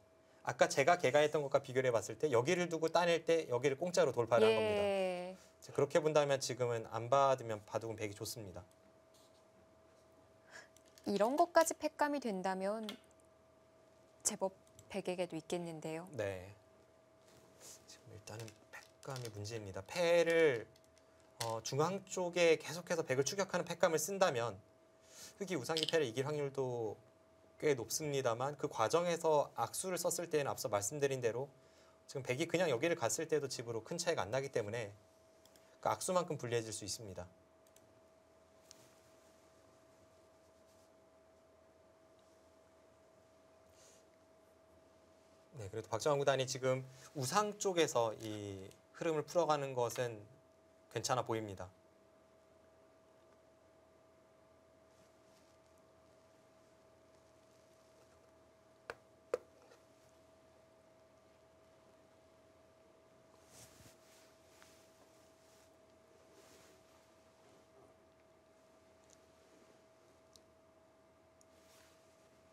아까 제가 개괄했던 것과 비교를 해봤을 때 여기를 두고 따낼 때 여기를 공짜로 돌파를 한 겁니다. 그렇게 본다면 지금은 안 받으면 바둑은 백이 좋습니다. 이런 것까지 팩감이 된다면 제법 백에게도 있겠는데요. 네. 지금 일단은 팩감이 문제입니다. 패를 중앙 쪽에 계속해서 백을 추격하는 팩감을 쓴다면 흙이 우상기 패를 이길 확률도 꽤 높습니다만 그 과정에서 악수를 썼을 때는 앞서 말씀드린 대로 지금 백이 그냥 여기를 갔을 때도 집으로 큰 차이가 안 나기 때문에 그 악수만큼 불리해질 수 있습니다. 네, 그래도 박정환 구단이 지금 우상 쪽에서 이 흐름을 풀어가는 것은 괜찮아 보입니다.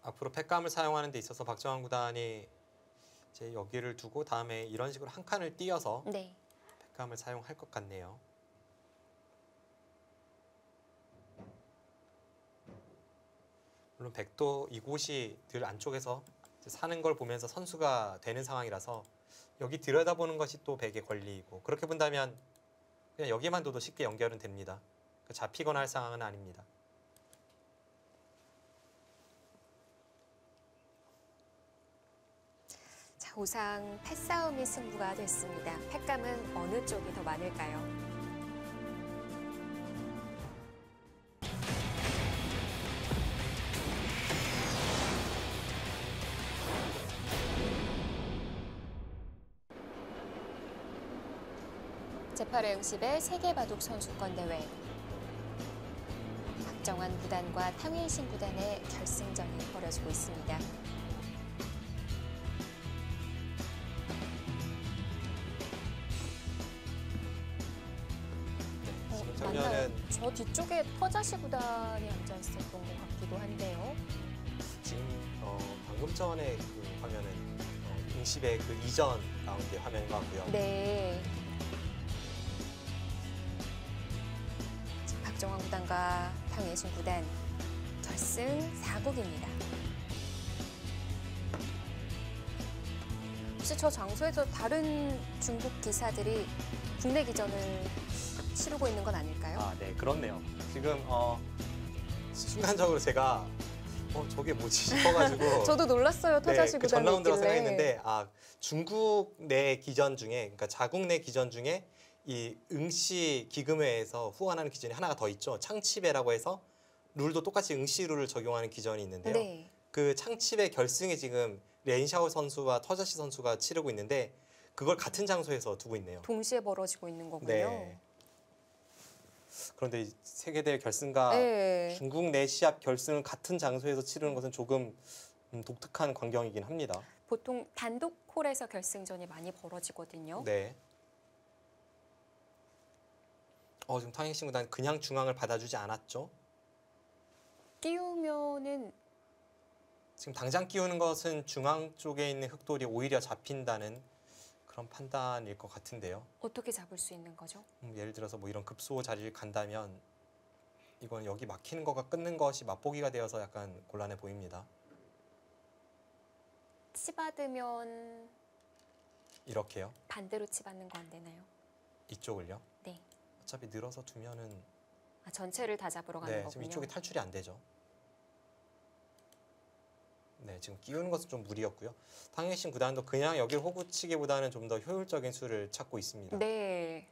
앞으로 팩감을 사용하는 데 있어서 박정환 구단이 이제 여기를 두고 다음에 이런 식으로 한 칸을 띄어서 네. 팩감을 사용할 것 같네요. 물론 백도 이곳이 늘 안쪽에서 사는 걸 보면서 선수가 되는 상황이라서 여기 들여다보는 것이 또 백의 권리이고, 그렇게 본다면 그냥 여기만 둬도 쉽게 연결은 됩니다. 잡히거나 할 상황은 아닙니다. 자, 우상 패싸움이 승부가 됐습니다. 팩감은 어느 쪽이 더 많을까요? 제8회 응시배 세계바둑 선수권 대회. 박정환 구단과 탕웨이신 구단의 결승전이 벌어지고 있습니다. 지금 맞나요? 장면은 저 뒤쪽에 터자시 구단이 앉아 있었던 것 같기도 한데요. 지금 방금 전에 그 화면은 응시배 그 이전 라운드 화면인 것 같고요. 네. 자, 박정환 구단과 탕웨이신 구단 결승 4국입니다. 혹시 저 장소에서 다른 중국 기사들이 국내 기전을 치르고 있는 건 아닐까요? 아, 네, 그렇네요. 지금 순간적으로 제가 저게 뭐지 싶어가지고 저도 놀랐어요. 터자시 그 구단이 전라운드라고 있길래. 생각했는데 중국 내 기전 중에, 그러니까 자국 내 기전 중에 이 응시 기금회에서 후원하는 기전이 하나가 더 있죠. 창치배라고 해서 룰도 똑같이 응시 룰을 적용하는 기전이 있는데요. 네. 그 창치배 결승에 지금 렌샤오 선수와 터자시 선수가 치르고 있는데 그걸 같은 장소에서 두고 있네요. 동시에 벌어지고 있는 거군요. 네. 그런데 이 세계대회 결승과 네. 중국 내 시합 결승을 같은 장소에서 치르는 것은 조금 독특한 광경이긴 합니다. 보통 단독 홀에서 결승전이 많이 벌어지거든요. 네. 지금 탕웨이신 구단 그냥 중앙을 받아주지 않았죠. 띄우면은 지금 당장 끼우는 것은 중앙 쪽에 있는 흑돌이 오히려 잡힌다는 그런 판단일 것 같은데요. 어떻게 잡을 수 있는 거죠? 예를 들어서 뭐 이런 급소 자리를 간다면 이건 여기 막히는 거가 끊는 것이 맛보기가 되어서 약간 곤란해 보입니다. 치받으면 이렇게요. 반대로 치받는 거 안 되나요? 이쪽을요. 네. 어차피 늘어서 두면은 전체를 다 잡으러 가는 거군요. 지금 이쪽이 탈출이 안 되죠. 네, 지금 끼우는 것은 좀 무리였고요. 탕웨이신 구단도 그냥 여기를 호구치기보다는 좀 더 효율적인 수를 찾고 있습니다. 네.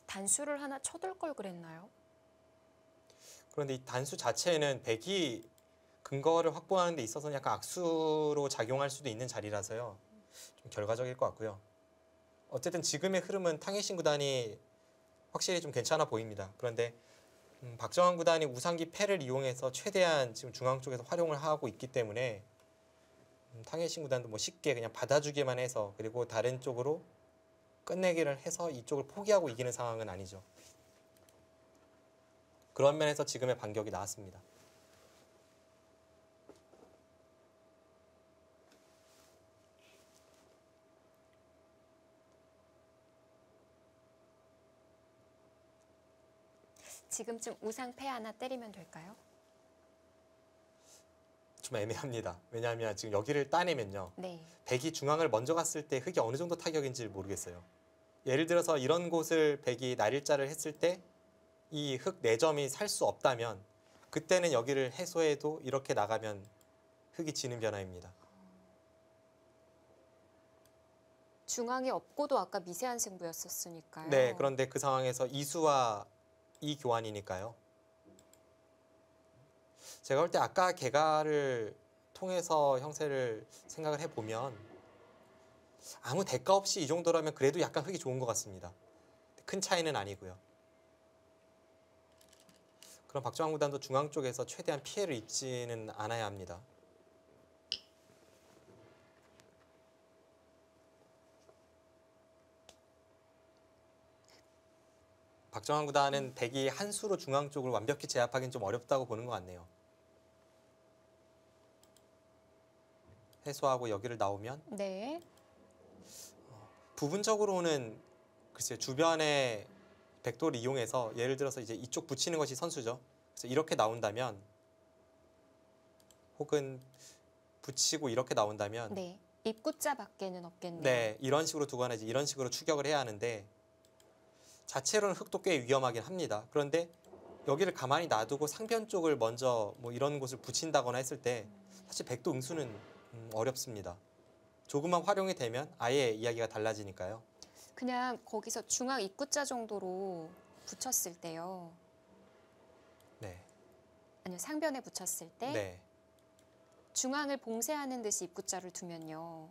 단수를 하나 쳐둘 걸 그랬나요? 그런데 이 단수 자체는 백이 근거를 확보하는 데 있어서는 약간 악수로 작용할 수도 있는 자리라서요. 좀 결과적일 것 같고요. 어쨌든 지금의 흐름은 탕웨이신 구단이 확실히 좀 괜찮아 보입니다. 그런데 박정환 구단이 우상기 패를 이용해서 최대한 지금 중앙 쪽에서 활용을 하고 있기 때문에 탕웨이신 구단도 뭐 쉽게 그냥 받아주기만 해서 그리고 다른 쪽으로 끝내기를 해서 이쪽을 포기하고 이기는 상황은 아니죠. 그런 면에서 지금의 반격이 나왔습니다. 지금쯤 우상패 하나 때리면 될까요? 좀 애매합니다. 왜냐하면 지금 여기를 따내면요. 네. 백이 중앙을 먼저 갔을 때 흑이 어느 정도 타격인지 모르겠어요. 예를 들어서 이런 곳을 백이 날일자를 했을 때 이 흑 4점이 살 수 없다면 그때는 여기를 해소해도 이렇게 나가면 흑이 지는 변화입니다. 중앙이 없고도 아까 미세한 승부였었으니까요. 네, 그런데 그 상황에서 이수와 이 교환이니까요. 제가 볼 때 아까 개가를 통해서 형세를 생각을 해보면 아무 대가 없이 이 정도라면 그래도 약간 흑이 좋은 것 같습니다. 큰 차이는 아니고요. 그럼 박정환 구단도 중앙 쪽에서 최대한 피해를 입지는 않아야 합니다. 박정환 구단은 백이 한 수로 중앙 쪽을 완벽히 제압하기는 좀 어렵다고 보는 것 같네요. 해소하고 여기를 나오면 네. 부분적으로는 글쎄요, 주변에 백도를 이용해서 예를 들어서 이제 이쪽 붙이는 것이 선수죠. 그래서 이렇게 나온다면 혹은 붙이고 이렇게 나온다면 네. 입구자 밖에는 없겠네요. 네, 이런 식으로 두거나 이제 이런 식으로 추격을 해야 하는데 자체로는 흑도 꽤 위험하긴 합니다. 그런데 여기를 가만히 놔두고 상변 쪽을 먼저 뭐 이런 곳을 붙인다거나 했을 때 사실 백도 응수는 어렵습니다. 조금만 활용이 되면 아예 이야기가 달라지니까요. 그냥 거기서 중앙 입구자 정도로 붙였을 때요. 네, 아니면 상변에 붙였을 때 네, 중앙을 봉쇄하는 듯이 입구자를 두면요.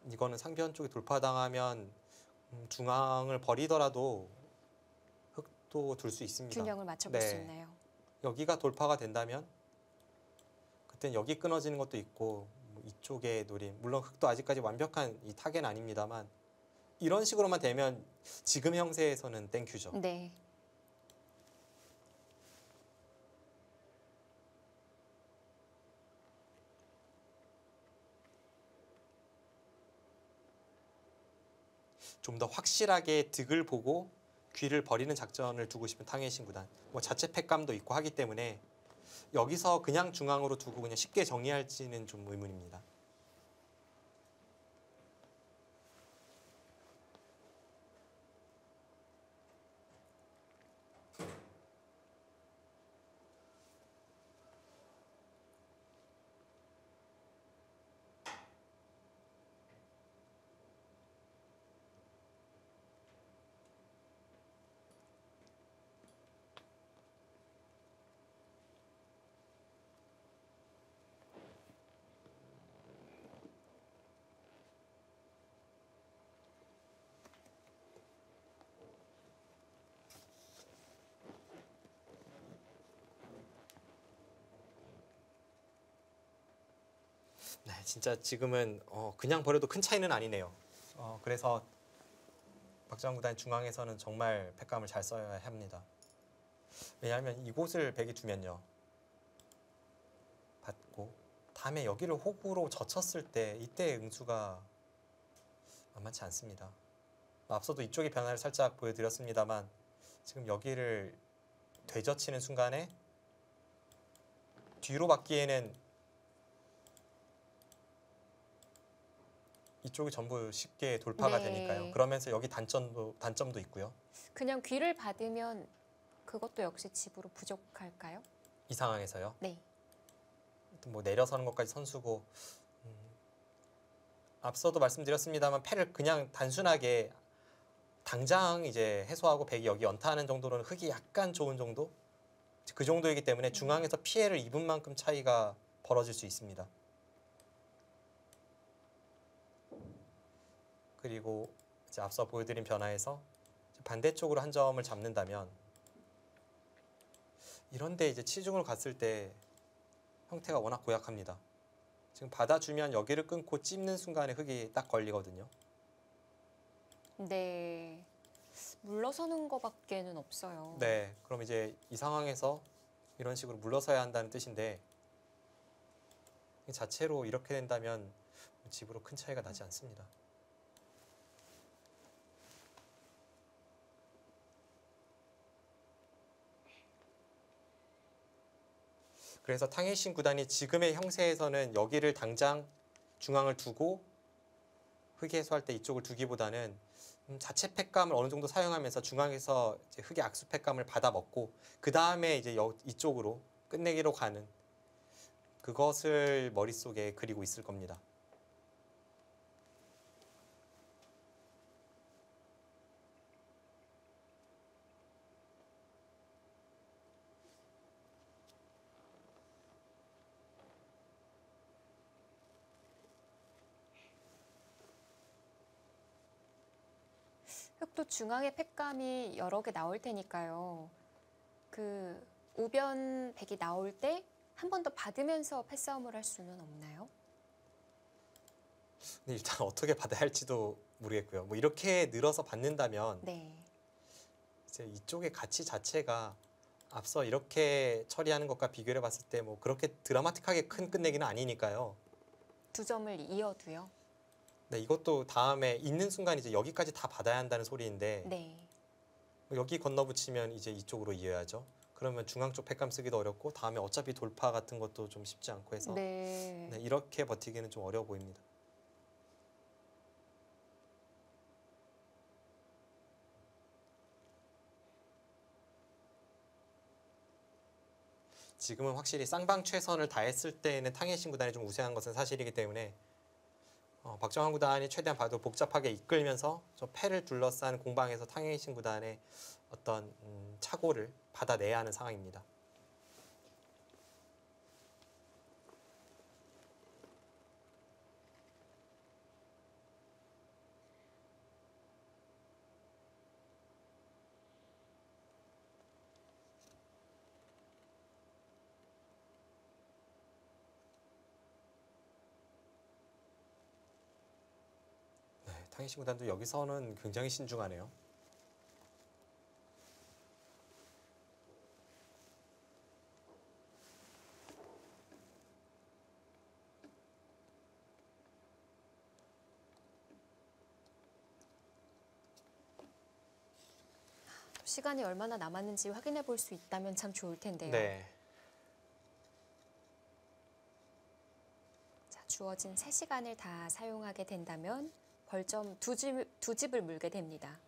이거는 상변 쪽에 돌파당하면 중앙을 버리더라도 흑도 둘 수 있습니다. 균형을 맞춰볼 수 네. 있나요? 여기가 돌파가 된다면 그땐 여기 끊어지는 것도 있고 뭐 이쪽에 노림, 물론 흑도 아직까지 완벽한 이 타겟는 아닙니다만 이런 식으로만 되면 지금 형세에서는 땡큐죠. 네. 좀 더 확실하게 득을 보고 귀를 버리는 작전을 두고 싶은 탕웨이신 구단. 뭐 자체 팩감도 있고 하기 때문에 여기서 그냥 중앙으로 두고 그냥 쉽게 정리할지는 좀 의문입니다. 네, 진짜 지금은 그냥 버려도 큰 차이는 아니네요. 그래서 박정환 구단 중앙에서는 정말 팩감을 잘 써야 합니다. 왜냐하면 이곳을 백이 두면요. 받고 다음에 여기를 호구로 젖혔을 때 이때 응수가 만만치 않습니다. 앞서도 이쪽의 변화를 살짝 보여드렸습니다만 지금 여기를 되젖히는 순간에 뒤로 받기에는 이쪽이 전부 쉽게 돌파가 네. 되니까요. 그러면서 여기 단점도 있고요. 그냥 귀를 받으면 그것도 역시 집으로 부족할까요? 이 상황에서요. 네. 뭐 내려서는 것까지 선수고 앞서도 말씀드렸습니다만 패를 그냥 단순하게 당장 이제 해소하고 백이 여기 연타하는 정도로는 흙이 약간 좋은 정도? 그 정도이기 때문에 중앙에서 피해를 입은 만큼 차이가 벌어질 수 있습니다. 그리고 이제 앞서 보여드린 변화에서 반대쪽으로 한 점을 잡는다면 이런데 이제 치중을 갔을 때 형태가 워낙 고약합니다. 지금 받아주면 여기를 끊고 찝는 순간에 흙이 딱 걸리거든요. 네. 물러서는 거밖에는 없어요. 네, 그럼 이제 이 상황에서 이런 식으로 물러서야 한다는 뜻인데 이 자체로 이렇게 된다면 집으로 큰 차이가 나지 않습니다. 그래서 탕웨이신 구단이 지금의 형세에서는 여기를 당장 중앙을 두고 흙이 해소할 때 이쪽을 두기보다는 자체 팩감을 어느 정도 사용하면서 중앙에서 이제 흙의 악수 팩감을 받아 먹고 그 다음에 이제 이쪽으로 끝내기로 가는 그것을 머릿속에 그리고 있을 겁니다. 흑도 중앙에 팩감이 여러 개 나올 테니까요. 그 우변 백이 나올 때 한 번 더 받으면서 패싸움을 할 수는 없나요? 근데 일단 어떻게 받아야 할지도 모르겠고요. 뭐 이렇게 늘어서 받는다면 네. 이제 이쪽의 가치 자체가 앞서 이렇게 처리하는 것과 비교해 봤을 때 뭐 그렇게 드라마틱하게 큰 끝내기는 아니니까요. 2점을 이어도요. 네, 이것도 다음에 있는 순간 이제 여기까지 다 받아야 한다는 소리인데 네. 여기 건너붙이면 이제 이쪽으로 이어야죠. 그러면 중앙 쪽 팩감 쓰기도 어렵고 다음에 어차피 돌파 같은 것도 좀 쉽지 않고 해서 네. 네, 이렇게 버티기는 좀 어려워 보입니다. 지금은 확실히 쌍방 최선을 다했을 때는 탕해신 구단이 좀 우세한 것은 사실이기 때문에 박정환 구단이 최대한 봐도 복잡하게 이끌면서 저 패를 둘러싼 공방에서 탕해신 구단의 어떤 착오를 받아내야 하는 상황입니다. 네, 탕해신 구단도 여기서는 굉장히 신중하네요. 시간이 얼마나 남았는지 확인해 볼 수 있다면 참 좋을 텐데요. 네. 자, 주어진 3시간을 다 사용하게 된다면 벌점 두 집을 물게 됩니다.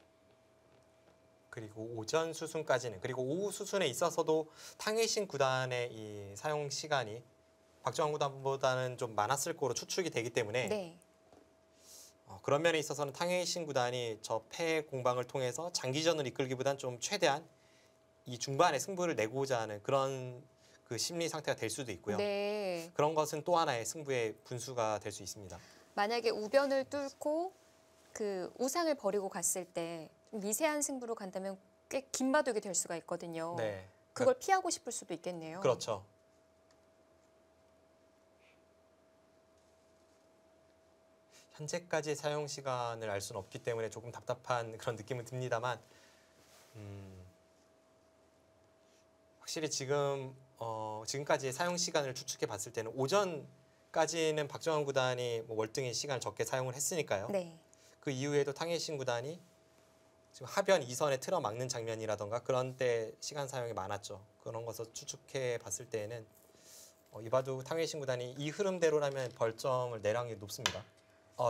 그리고 오전 수순까지는 그리고 오후 수순에 있어서도 탕해신 구단의 이 사용 시간이 박정환 구단보다는 좀 많았을 거로 추측이 되기 때문에 네. 그런 면에 있어서는 탕해신 구단이 저 패 공방을 통해서 장기전을 이끌기보단 좀 최대한 이 중반에 승부를 내고자 하는 그런 그 심리 상태가 될 수도 있고요. 네. 그런 것은 또 하나의 승부의 분수가 될 수 있습니다. 만약에 우변을 뚫고 그 우상을 버리고 갔을 때 좀 미세한 승부로 간다면 꽤 긴 바둑이 될 수가 있거든요. 네. 그걸 피하고 싶을 수도 있겠네요. 그렇죠. 현재까지의 사용 시간을 알 수는 없기 때문에 조금 답답한 그런 느낌은 듭니다만 확실히 지금까지의 사용 시간을 추측해 봤을 때는 오전까지는 박정환 구단이 뭐 월등히 시간을 적게 사용을 했으니까요. 네. 그 이후에도 탕해신 구단이 지금 하변 2선에 틀어막는 장면이라던가 그런 때 시간 사용이 많았죠. 그런 것을 추측해 봤을 때에는 이바둑 탕해신 구단이 이 흐름대로라면 벌점을 내릴 확률이 높습니다.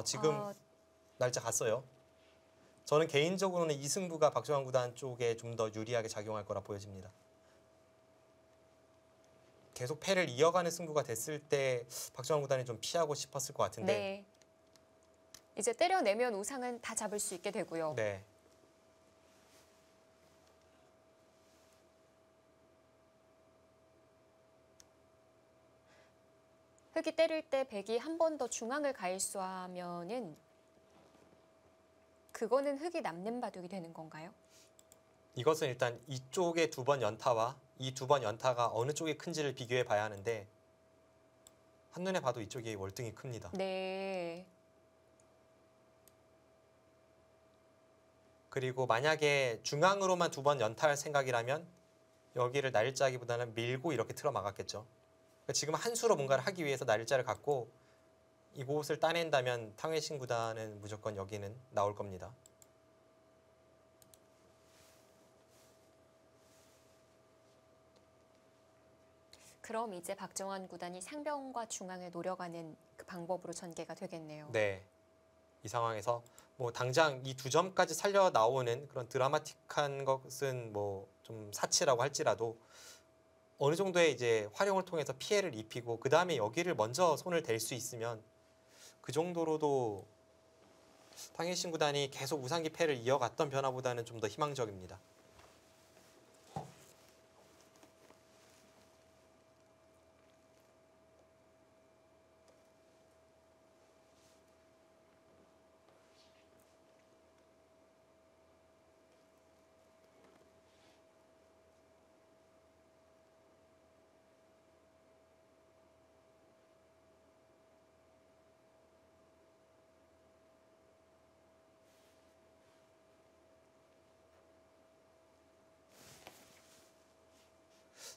지금 날짜 갔어요. 저는 개인적으로는 이 승부가 박정환 구단 쪽에 좀 더 유리하게 작용할 거라 보여집니다. 계속 패를 이어가는 승부가 됐을 때 박정환 구단이 좀 피하고 싶었을 것 같은데 네. 이제 때려내면 우상은 다 잡을 수 있게 되고요. 네. 흑이 때릴 때 백이 한 번 더 중앙을 가일수하면은 그거는 흑이 남는 바둑이 되는 건가요? 이것은 일단 이쪽의 두 번 연타와 이 두 번 연타가 어느 쪽이 큰지를 비교해 봐야 하는데 한눈에 봐도 이쪽이 월등히 큽니다. 네. 그리고 만약에 중앙으로만 두 번 연타할 생각이라면 여기를 날짜기보다는 밀고 이렇게 틀어 막았겠죠. 그러니까 지금 한 수로 뭔가를 하기 위해서 날짜를 갖고 이곳을 따낸다면 탕해신 구단은 무조건 여기는 나올 겁니다. 그럼 이제 박정환 구단이 상병과 중앙을 노려가는 그 방법으로 전개가 되겠네요. 네. 이 상황에서 뭐 당장 이 두 점까지 살려 나오는 그런 드라마틱한 것은 뭐 좀 사치라고 할지라도 어느 정도의 이제 활용을 통해서 피해를 입히고 그 다음에 여기를 먼저 손을 댈 수 있으면 그 정도로도 탕해신 구단이 계속 우상기 패를 이어갔던 변화보다는 좀 더 희망적입니다.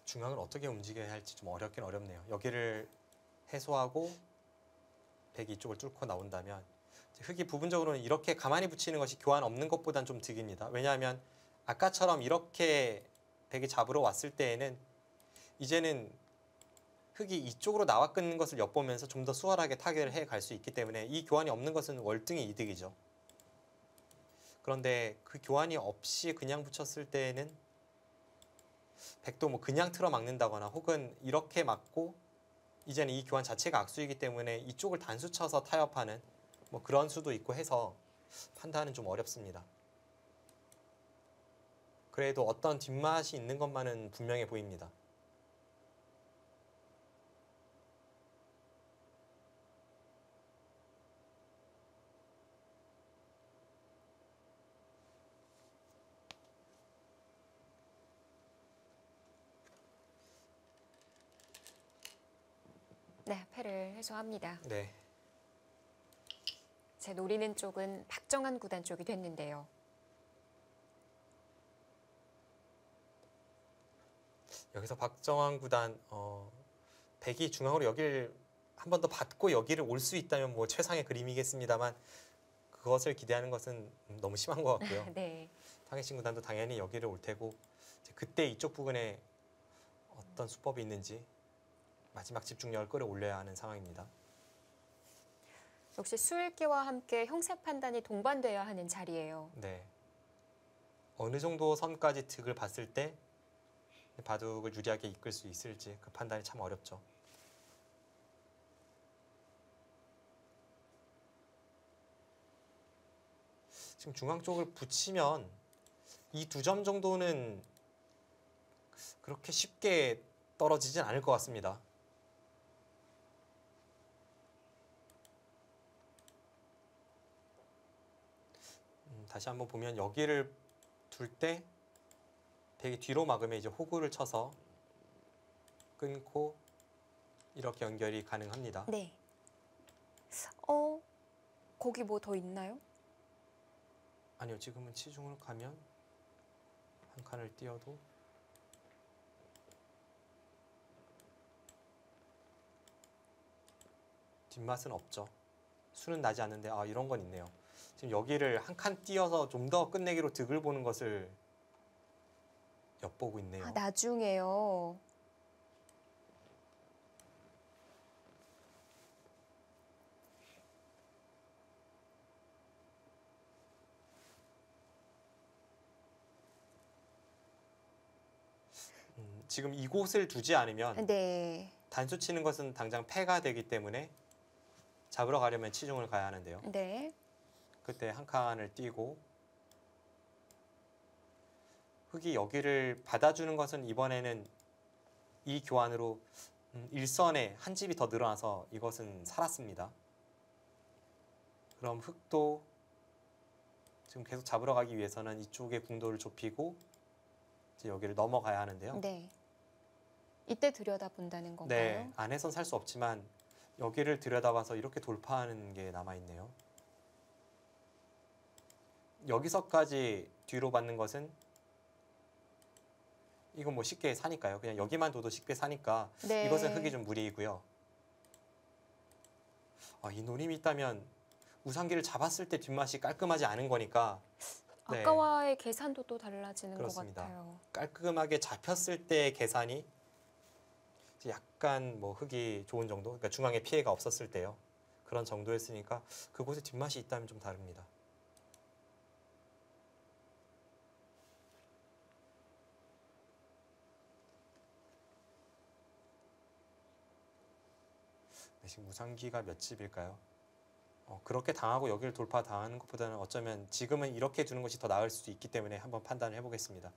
중앙을 어떻게 움직여야 할지 좀 어렵긴 어렵네요. 여기를 해소하고 백이 이쪽을 뚫고 나온다면 흙이 부분적으로는 이렇게 가만히 붙이는 것이 교환 없는 것보단 좀 득입니다. 왜냐하면 아까처럼 이렇게 백이 잡으러 왔을 때에는 이제는 흙이 이쪽으로 나와 끊는 것을 엿보면서 좀 더 수월하게 타결을 해 갈 수 있기 때문에 이 교환이 없는 것은 월등히 이득이죠. 그런데 그 교환이 없이 그냥 붙였을 때에는 백도 뭐 그냥 틀어 막는다거나 혹은 이렇게 막고 이제는 이 교환 자체가 악수이기 때문에 이쪽을 단수 쳐서 타협하는 뭐 그런 수도 있고 해서 판단은 좀 어렵습니다. 그래도 어떤 뒷맛이 있는 것만은 분명해 보입니다. 네, 패를 해소합니다. 네. 제 노리는 쪽은 박정한 구단 쪽이 됐는데요. 여기서 박정환 구단 백이 중앙으로 여기를 한 번 더 받고 여기를 올 수 있다면 뭐 최상의 그림이겠습니다만 그것을 기대하는 것은 너무 심한 것 같고요. 네. 탕해신 구단도 당연히 여기를 올 테고 이제 그때 이쪽 부근에 어떤 수법이 있는지 마지막 집중력을 끌어올려야 하는 상황입니다. 역시 수읽기와 함께 형세 판단이 동반돼야 하는 자리예요. 네. 어느 정도 선까지 득을 봤을 때 바둑을 유리하게 이끌 수 있을지 그 판단이 참 어렵죠. 지금 중앙 쪽을 붙이면 이 2점 정도는 그렇게 쉽게 떨어지진 않을 것 같습니다. 다시 한번 보면 여기를 둘 때 백이 뒤로 막으면 이제 호구를 쳐서 끊고 이렇게 연결이 가능합니다. 네. 거기 뭐 더 있나요? 아니요, 지금은 치중을 가면 한 칸을 띄어도 뒷맛은 없죠. 수는 나지 않는데 이런 건 있네요. 지금 여기를 한 칸 띄어서 좀 더 끝내기로 득을 보는 것을 엿보고 있네요. 나중에요. 지금 이곳을 두지 않으면 네. 단수 치는 것은 당장 패가 되기 때문에 잡으러 가려면 치중을 가야 하는데요. 네. 그때 한 칸을 띄고 흙이 여기를 받아주는 것은 이번에는 이 교환으로 일선에 한 집이 더 늘어나서 이것은 살았습니다. 그럼 흙도 지금 계속 잡으러 가기 위해서는 이쪽의 궁도를 좁히고 이제 여기를 넘어가야 하는데요. 네. 이때 들여다본다는 건가요? 네, 안에선 살 수 없지만 여기를 들여다봐서 이렇게 돌파하는 게 남아있네요. 여기서까지 뒤로 받는 것은 이건 뭐 쉽게 사니까요. 그냥 여기만 둬도 쉽게 사니까 네. 이것은 흙이 좀 무리이고요. 이 노림이 있다면 우상기를 잡았을 때 뒷맛이 깔끔하지 않은 거니까 네, 아까와의 계산도 또 달라지는 그렇습니다. 것 같아요. 깔끔하게 잡혔을 때의 계산이 이제 약간 뭐 흙이 좋은 정도, 그러니까 중앙에 피해가 없었을 때요. 그런 정도였으니까 그곳에 뒷맛이 있다면 좀 다릅니다. 네, 지금 우상기가 몇 집일까요? 그렇게 당하고 여기를 돌파 당하는 것보다는 어쩌면 지금은 이렇게 두는 것이 더 나을 수도 있기 때문에 한번 판단을 해보겠습니다.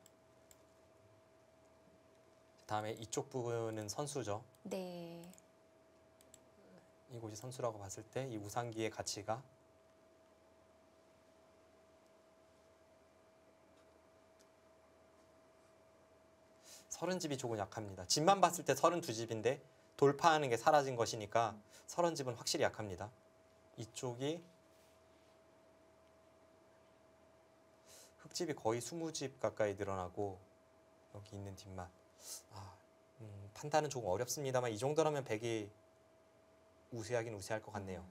다음에 이쪽 부분은 선수죠. 네. 이곳이 선수라고 봤을 때 이 우상기의 가치가 서른 집이 조금 약합니다. 집만 봤을 때 32집인데 돌파하는 게 사라진 것이니까 30집은 확실히 약합니다. 이쪽이 흙집이 거의 20집 가까이 늘어나고 여기 있는 뒷맛 판단은 조금 어렵습니다만 이 정도라면 백이 우세하긴 우세할 것 같네요.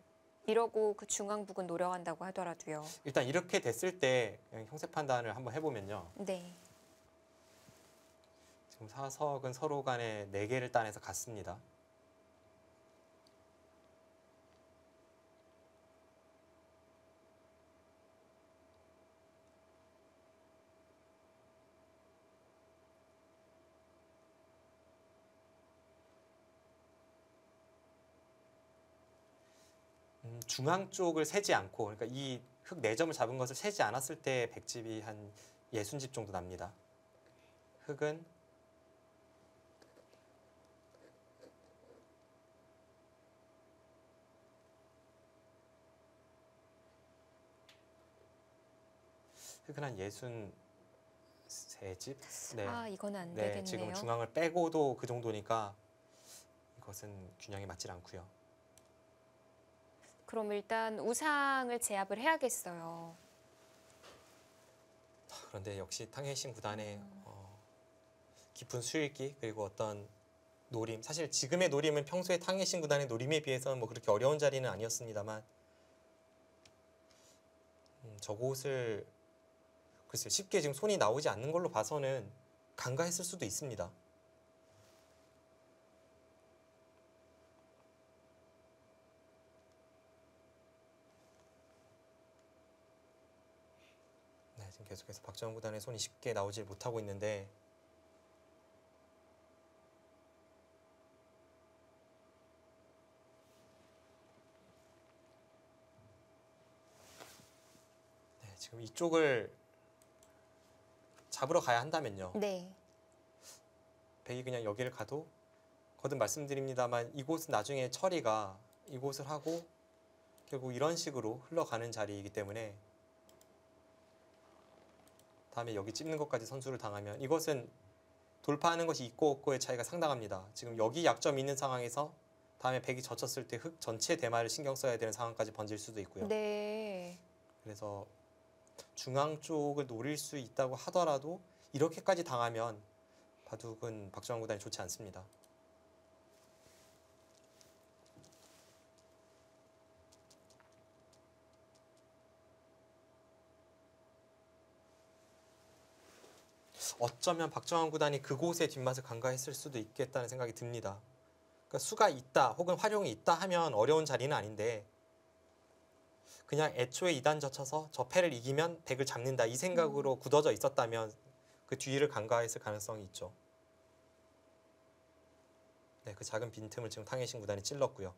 이러고 그 중앙북은 노려간다고 하더라도요. 일단 이렇게 됐을 때 형세 판단을 한번 해보면요. 네. 지금 사석은 서로 간에 4개를 따내서 같습니다. 중앙 쪽을 세지 않고, 그러니까 이 흙 4점을 잡은 것을 세지 않았을 때 백집이 한 60집 정도 납니다. 흙은 한 63집? 네. 아, 이건 안 네, 되겠네요. 지금 중앙을 빼고도 그 정도니까 이것은 균형이 맞질 않고요. 그럼 일단 우상을 제압을 해야겠어요. 그런데 역시 탕헤이싱 구단의 깊은 수읽기 그리고 어떤 노림, 사실 지금의 노림은 평소에 탕헤이싱 구단의 노림에 비해서는 뭐 그렇게 어려운 자리는 아니었습니다만 저곳을 글쎄요, 쉽게 지금 손이 나오지 않는 걸로 봐서는 간과했을 수도 있습니다. 네, 지금 계속해서 박정원 구단의 손이 쉽게 나오질 못하고 있는데 네, 지금 이쪽을 잡으러 가야 한다면요. 네. 백이 그냥 여기를 가도 거듭 말씀드립니다만 이곳은 나중에 처리가 이곳을 하고 결국 이런 식으로 흘러가는 자리이기 때문에 다음에 여기 찝는 것까지 선수를 당하면 이것은 돌파하는 것이 있고 없고의 차이가 상당합니다. 지금 여기 약점이 있는 상황에서 다음에 백이 젖혔을 때 흙 전체 대마를 신경 써야 되는 상황까지 번질 수도 있고요. 네. 그래서 중앙 쪽을 노릴 수 있다고 하더라도 이렇게까지 당하면 바둑은 박정원 구단이 좋지 않습니다. 어쩌면 박정원 구단이 그곳의 뒷맛을 간과했을 수도 있겠다는 생각이 듭니다. 그러니까 수가 있다 혹은 활용이 있다 하면 어려운 자리는 아닌데 그냥 애초에 2단 젖혀서 저 패를 이기면 백을 잡는다 이 생각으로 굳어져 있었다면 그 뒤를 간과했을 가능성이 있죠. 네, 그 작은 빈틈을 지금 탕헤이싱 구단이 찔렀고요.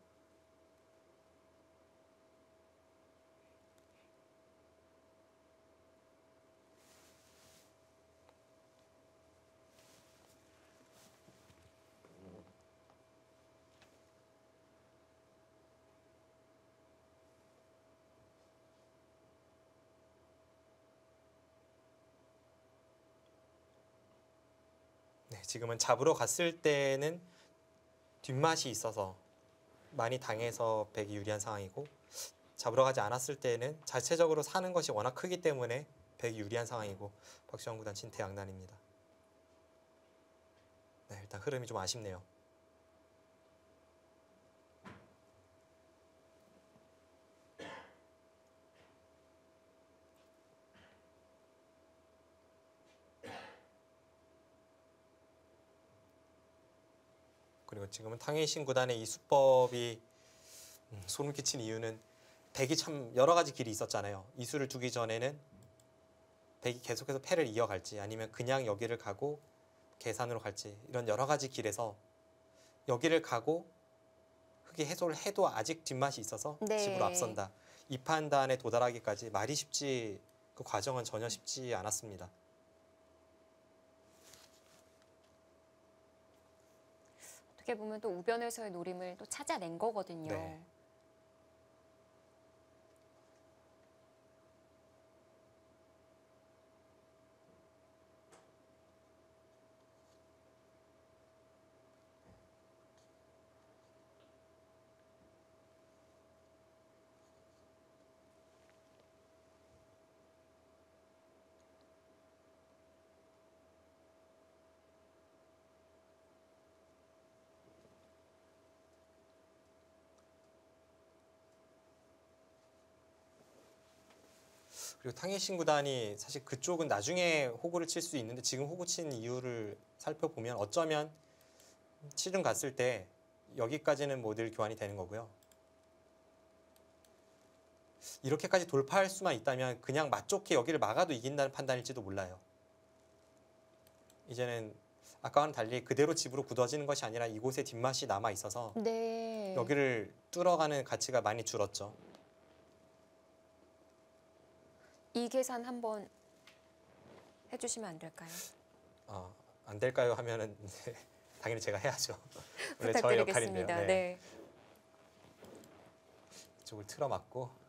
네, 지금은 잡으러 갔을 때는 뒷맛이 있어서 많이 당해서 백이 유리한 상황이고 잡으러 가지 않았을 때는 자체적으로 사는 것이 워낙 크기 때문에 백이 유리한 상황이고 박정원 구단 진퇴양난입니다. 네, 일단 흐름이 좀 아쉽네요. 그리고 지금은 탕헤이싱 구단의 이 수법이 소름 끼친 이유는 백이 참 여러 가지 길이 있었잖아요. 이 수를 두기 전에는 백이 계속해서 패를 이어갈지 아니면 그냥 여기를 가고 계산으로 갈지 이런 여러 가지 길에서 여기를 가고 흙이 해소를 해도 아직 뒷맛이 있어서 네. 집으로 앞선다. 이 판단에 도달하기까지 말이 쉽지 그 과정은 전혀 쉽지 않았습니다. 어떻게 보면 또 우변에서의 노림을 또 찾아낸 거거든요. 네. 그리고 탕해신 구단이 사실 그쪽은 나중에 호구를 칠 수 있는데 지금 호구 친 이유를 살펴보면 어쩌면 시즌 갔을 때 여기까지는 뭐 늘 교환이 되는 거고요. 이렇게까지 돌파할 수만 있다면 그냥 맛 좋게 여기를 막아도 이긴다는 판단일지도 몰라요. 이제는 아까와는 달리 그대로 집으로 굳어지는 것이 아니라 이곳에 뒷맛이 남아 있어서 네. 여기를 뚫어가는 가치가 많이 줄었죠. 이 계산 한번 해주시면 안 될까요? 안 될까요? 하면은 당연히 제가 해야죠. 원래 저의 부탁드리겠습니다. 역할인데요. 네. 이쪽을 틀어막고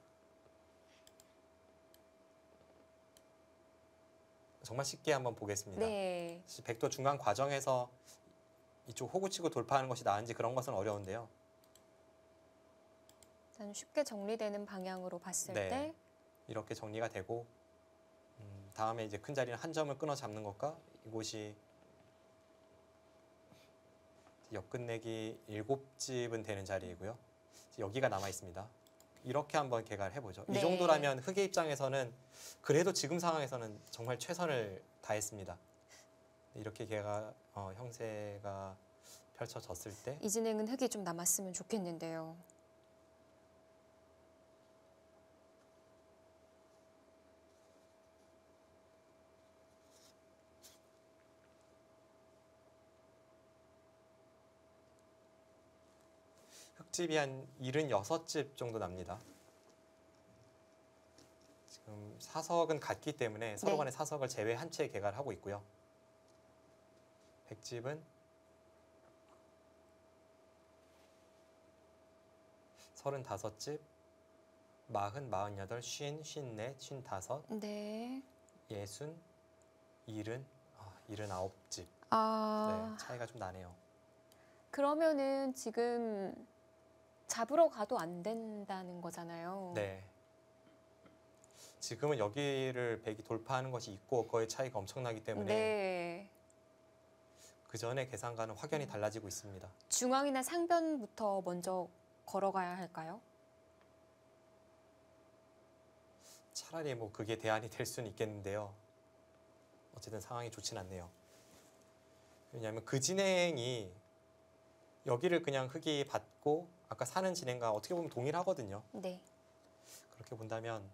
정말 쉽게 한번 보겠습니다. 네. 백도 중간 과정에서 이쪽 호구치고 돌파하는 것이 나은지 그런 것은 어려운데요. 일단 쉽게 정리되는 방향으로 봤을 네. 때 이렇게 정리가 되고 다음에 이제 큰 자리는 한 점을 끊어 잡는 것과 이곳이 역끝내기 7집은 되는 자리이고요. 여기가 남아 있습니다. 이렇게 한번 개가를 해보죠. 네. 이 정도라면 흑의 입장에서는 그래도 지금 상황에서는 정말 최선을 다했습니다. 이렇게 개가 형세가 펼쳐졌을 때 이 진행은 흙이 좀 남았으면 좋겠는데요. 흙집이 한 76집 정도 납니다. 지금 사석은 같기 때문에 서로 네. 간의 사석을 제외한 채 개가를 하고 있고요. 백집은 35집, 40, 48, 50, 54, 55, 네. 60, 70, 79집. 아, 네, 차이가 좀 나네요. 그러면은 지금 잡으러 가도 안 된다는 거잖아요. 네. 지금은 여기를 백이 돌파하는 것이 있고 없고의 차이가 엄청나기 때문에 네. 그 전에 계산과는 확연히 달라지고 있습니다. 중앙이나 상변부터 먼저 걸어가야 할까요? 차라리 뭐 그게 대안이 될 수는 있겠는데요. 어쨌든 상황이 좋진 않네요. 왜냐하면 그 진행이 여기를 그냥 흙이 받고 아까 사는 진행과 어떻게 보면 동일하거든요. 네. 그렇게 본다면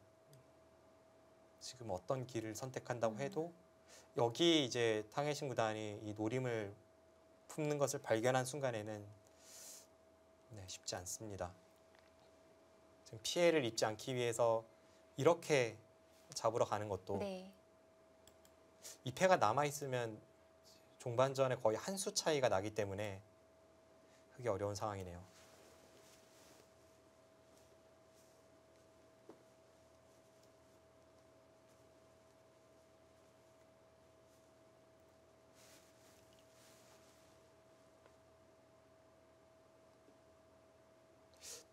지금 어떤 길을 선택한다고 해도 여기 이제 탕해신 구단이 이 노림을 품는 것을 발견한 순간에는 쉽지 않습니다. 지금 피해를 입지 않기 위해서 이렇게 잡으러 가는 것도 네. 이 패가 남아 있으면 종반전에 거의 한 수 차이가 나기 때문에 그게 어려운 상황이네요.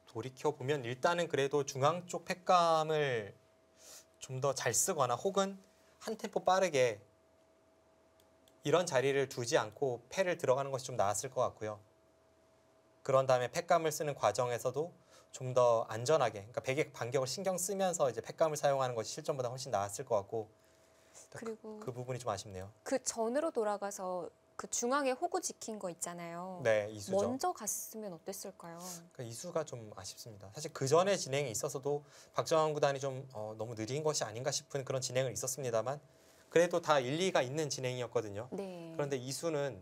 돌이켜 보면 일단은 그래도 중앙 쪽 팩감을 좀 더 잘 쓰거나 혹은 한 템포 빠르게 이런 자리를 두지 않고 패를 들어가는 것이 좀 나았을 것 같고요. 그런 다음에 팩감을 쓰는 과정에서도 좀 더 안전하게, 그러니까 백의 반격을 신경 쓰면서 이제 팩감을 사용하는 것이 실전보다 훨씬 나았을 것 같고 그리고 그 부분이 좀 아쉽네요. 그 전으로 돌아가서 그 중앙에 호구 지킨 거 있잖아요. 네, 이수죠. 먼저 갔으면 어땠을까요? 그러니까 이수가 좀 아쉽습니다. 사실 그 전에 진행에 있어서도 박정환 구단이 좀 너무 느린 것이 아닌가 싶은 그런 진행은 있었습니다만 그래도 다 일리가 있는 진행이었거든요. 네. 그런데 이수는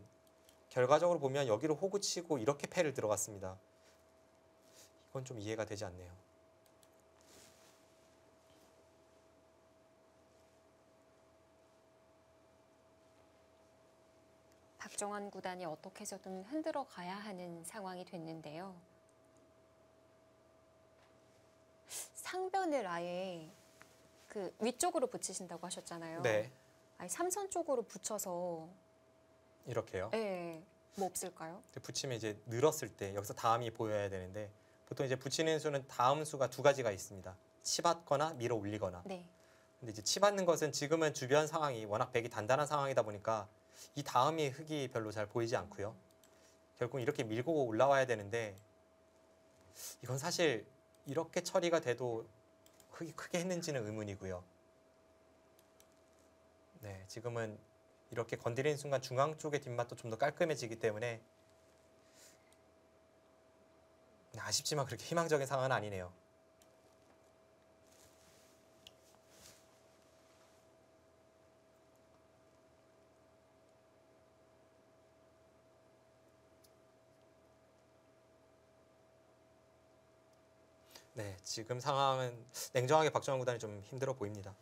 결과적으로 보면 여기로 호구 치고 이렇게 패를 들어갔습니다. 이건 좀 이해가 되지 않네요. 박정환 구단이 어떻게 해서든 흔들어 가야 하는 상황이 됐는데요. 상변을 아예 그 위쪽으로 붙이신다고 하셨잖아요. 네, 아예 삼선 쪽으로 붙여서 이렇게요. 네, 뭐 없을까요? 붙이면 이제 늘었을 때 여기서 다음이 보여야 되는데 보통 이제 붙이는 수는 다음 수가 두 가지가 있습니다. 치받거나 밀어 올리거나. 네. 근데 이제 치받는 것은 지금은 주변 상황이 워낙 백이 단단한 상황이다 보니까 이 다음이 흙이 별로 잘 보이지 않고요. 결국 이렇게 밀고 올라와야 되는데 이건 사실 이렇게 처리가 돼도 흙이 크게 했는지는 의문이고요. 네, 지금은 이렇게 건드리는 순간 중앙 쪽의 뒷맛도 좀 더 깔끔해지기 때문에 아쉽지만 그렇게 희망적인 상황은 아니네요. 네, 지금 상황은 냉정하게 박정환 구단이 좀 힘들어 보입니다.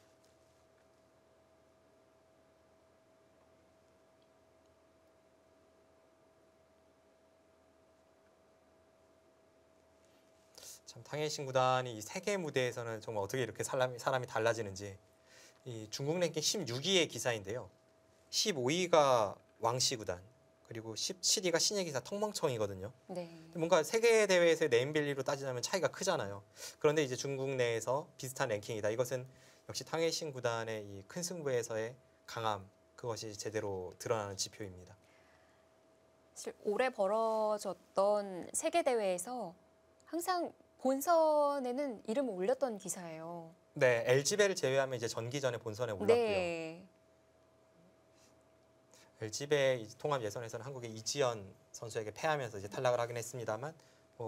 참 탕웨이신 구단이 이 세계 무대에서는 정말 어떻게 이렇게 사람이 달라지는지. 이 중국 랭킹 16위의 기사인데요. 15위가 왕씨 구단, 그리고 17위가 신예 기사 텅멍청이거든요. 네. 뭔가 세계 대회에서의 네임밸리로 따지자면 차이가 크잖아요. 그런데 이제 중국 내에서 비슷한 랭킹이다. 이것은 역시 탕웨이신 구단의 이 큰 승부에서의 강함, 그것이 제대로 드러나는 지표입니다. 사실 올해 벌어졌던 세계 대회에서 항상 본선에는 이름을 올렸던 기사예요. 네, LG배를 제외하면 이제 전기전에 본선에 올랐고요. 네. LG배 통합 예선에서는 한국의 이지연 선수에게 패하면서 이제 탈락을 하긴 했습니다만,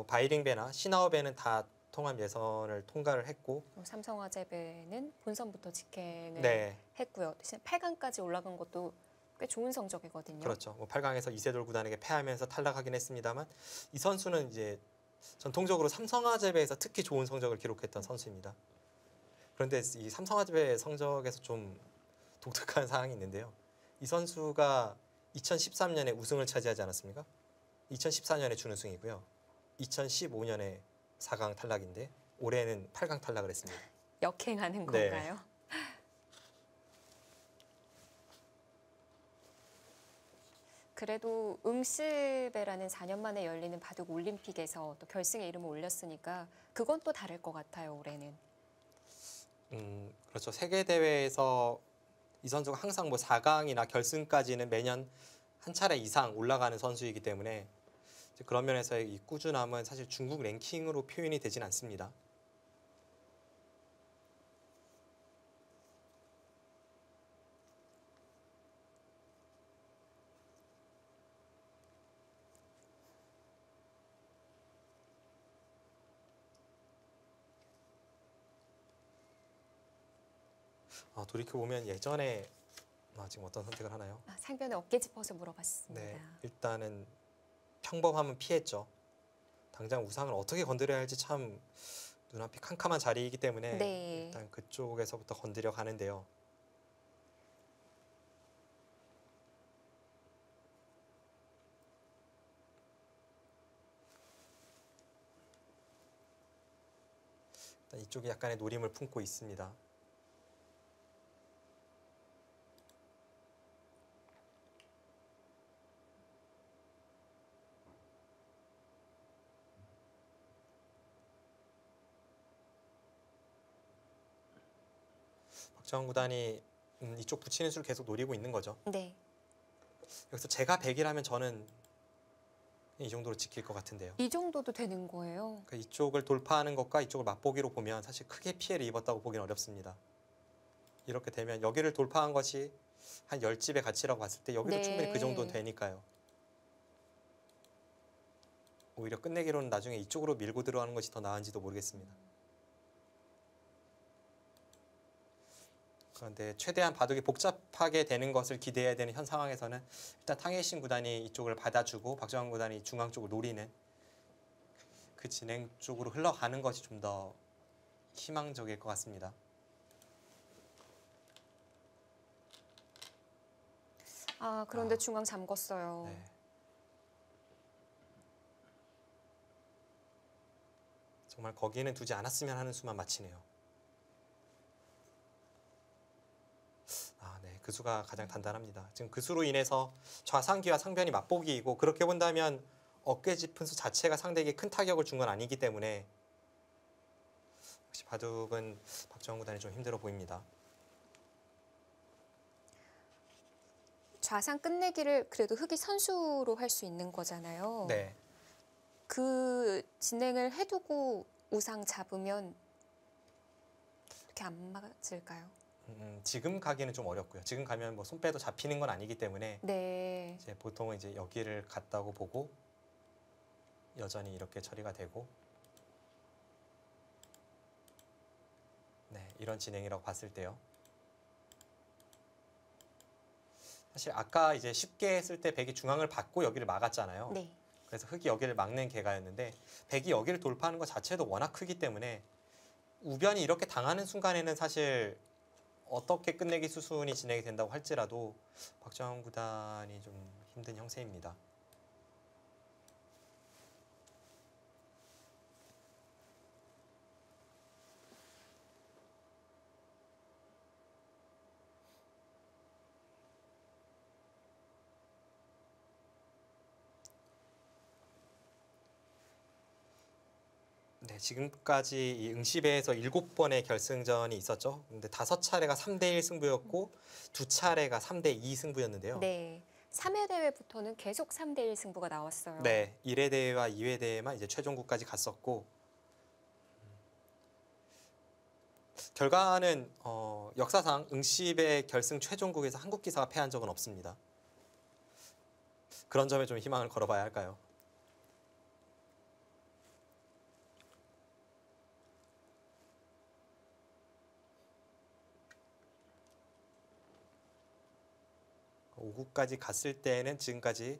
바이링배나 시나우배는 다 통합 예선을 통과를 했고, 삼성화재배는 본선부터 직행을 네, 했고요. 대신 8강까지 올라간 것도 꽤 좋은 성적이거든요. 그렇죠. 8강에서 이세돌 구단에게 패하면서 탈락하긴 했습니다만, 이 선수는 이제 전통적으로 삼성화재배에서 특히 좋은 성적을 기록했던 선수입니다. 그런데 이 삼성화재배 성적에서 좀 독특한 사항이 있는데요. 이 선수가 2013년에 우승을 차지하지 않았습니까? 2014년에 준우승이고요. 2015년에 4강 탈락인데 올해는 8강 탈락을 했습니다. 역행하는 네. 건가요? 그래도 응시배라는 4년 만에 열리는 바둑 올림픽에서 또 결승에 이름을 올렸으니까 그건 또 다를 것 같아요, 올해는. 그렇죠. 세계 대회에서 이 선수가 항상 4강이나 결승까지는 매년 한 차례 이상 올라가는 선수이기 때문에 그런 면에서의 이 꾸준함은 사실 중국 랭킹으로 표현이 되진 않습니다. 돌이켜보면 예전에 지금 어떤 선택을 하나요? 상변에 어깨 짚어서 물어봤습니다. 네, 일단은 평범함은 피했죠. 당장 우상을 어떻게 건드려야 할지 참 눈앞이 캄캄한 자리이기 때문에 네. 일단 그쪽에서부터 건드려 가는데요. 일단 이쪽이 약간의 노림을 품고 있습니다. 박정환 구단이 이쪽 붙이는 수를 계속 노리고 있는 거죠. 네. 여기서 제가 100이라면 저는 이 정도로 지킬 것 같은데요. 이 정도도 되는 거예요. 그러니까 이쪽을 돌파하는 것과 이쪽을 맛보기로 보면 사실 크게 피해를 입었다고 보기는 어렵습니다. 이렇게 되면 여기를 돌파한 것이 한 10집의 가치라고 봤을 때 여기도 네. 충분히 그 정도는 되니까요. 오히려 끝내기로는 나중에 이쪽으로 밀고 들어가는 것이 더 나은지도 모르겠습니다. 그런데 최대한 바둑이 복잡하게 되는 것을 기대해야 되는 현 상황에서는 일단 탕웨이신 구단이 이쪽을 받아주고 박정환 구단이 중앙 쪽을 노리는 그 진행 쪽으로 흘러가는 것이 좀 더 희망적일 것 같습니다. 그런데 중앙 잠궜어요. 네. 정말 거기에는 두지 않았으면 하는 수만 마치네요. 네, 그 수가 가장 단단합니다. 지금 그 수로 인해서 좌상기와 상변이 맞보기이고 그렇게 본다면 어깨 짚은 수 자체가 상대에게 큰 타격을 준 건 아니기 때문에 역시 바둑은 박정환 구단이 좀 힘들어 보입니다. 좌상 끝내기를 그래도 흑이 선수로 할 수 있는 거잖아요. 네, 그 진행을 해두고 우상 잡으면 이렇게 안 맞을까요? 지금 가기는 좀 어렵고요. 지금 가면 뭐 손빼도 잡히는 건 아니기 때문에 네. 이제 보통은 이제 여기를 갔다고 보고 여전히 이렇게 처리가 되고 네, 이런 진행이라고 봤을 때요. 사실 아까 이제 쉽게 했을 때 백이 중앙을 받고 여기를 막았잖아요. 네. 그래서 흑이 여기를 막는 개가였는데 백이 여기를 돌파하는 것 자체도 워낙 크기 때문에 우변이 이렇게 당하는 순간에는 사실 어떻게 끝내기 수순이 진행이 된다고 할지라도 박정환 구단이 좀 힘든 형세입니다. 네, 지금까지 이 응시배에서 7번의 결승전이 있었죠. 근데 5차례가 3대1 승부였고 2차례가 3대2 승부였는데요. 네. 3회 대회부터는 계속 3대1 승부가 나왔어요. 네, 1회 대회와 2회 대회만 이제 최종국까지 갔었고 결과는 역사상 응시배 결승 최종국에서 한국 기사가 패한 적은 없습니다. 그런 점에 좀 희망을 걸어봐야 할까요? 오 5구까지 갔을 때는 지금까지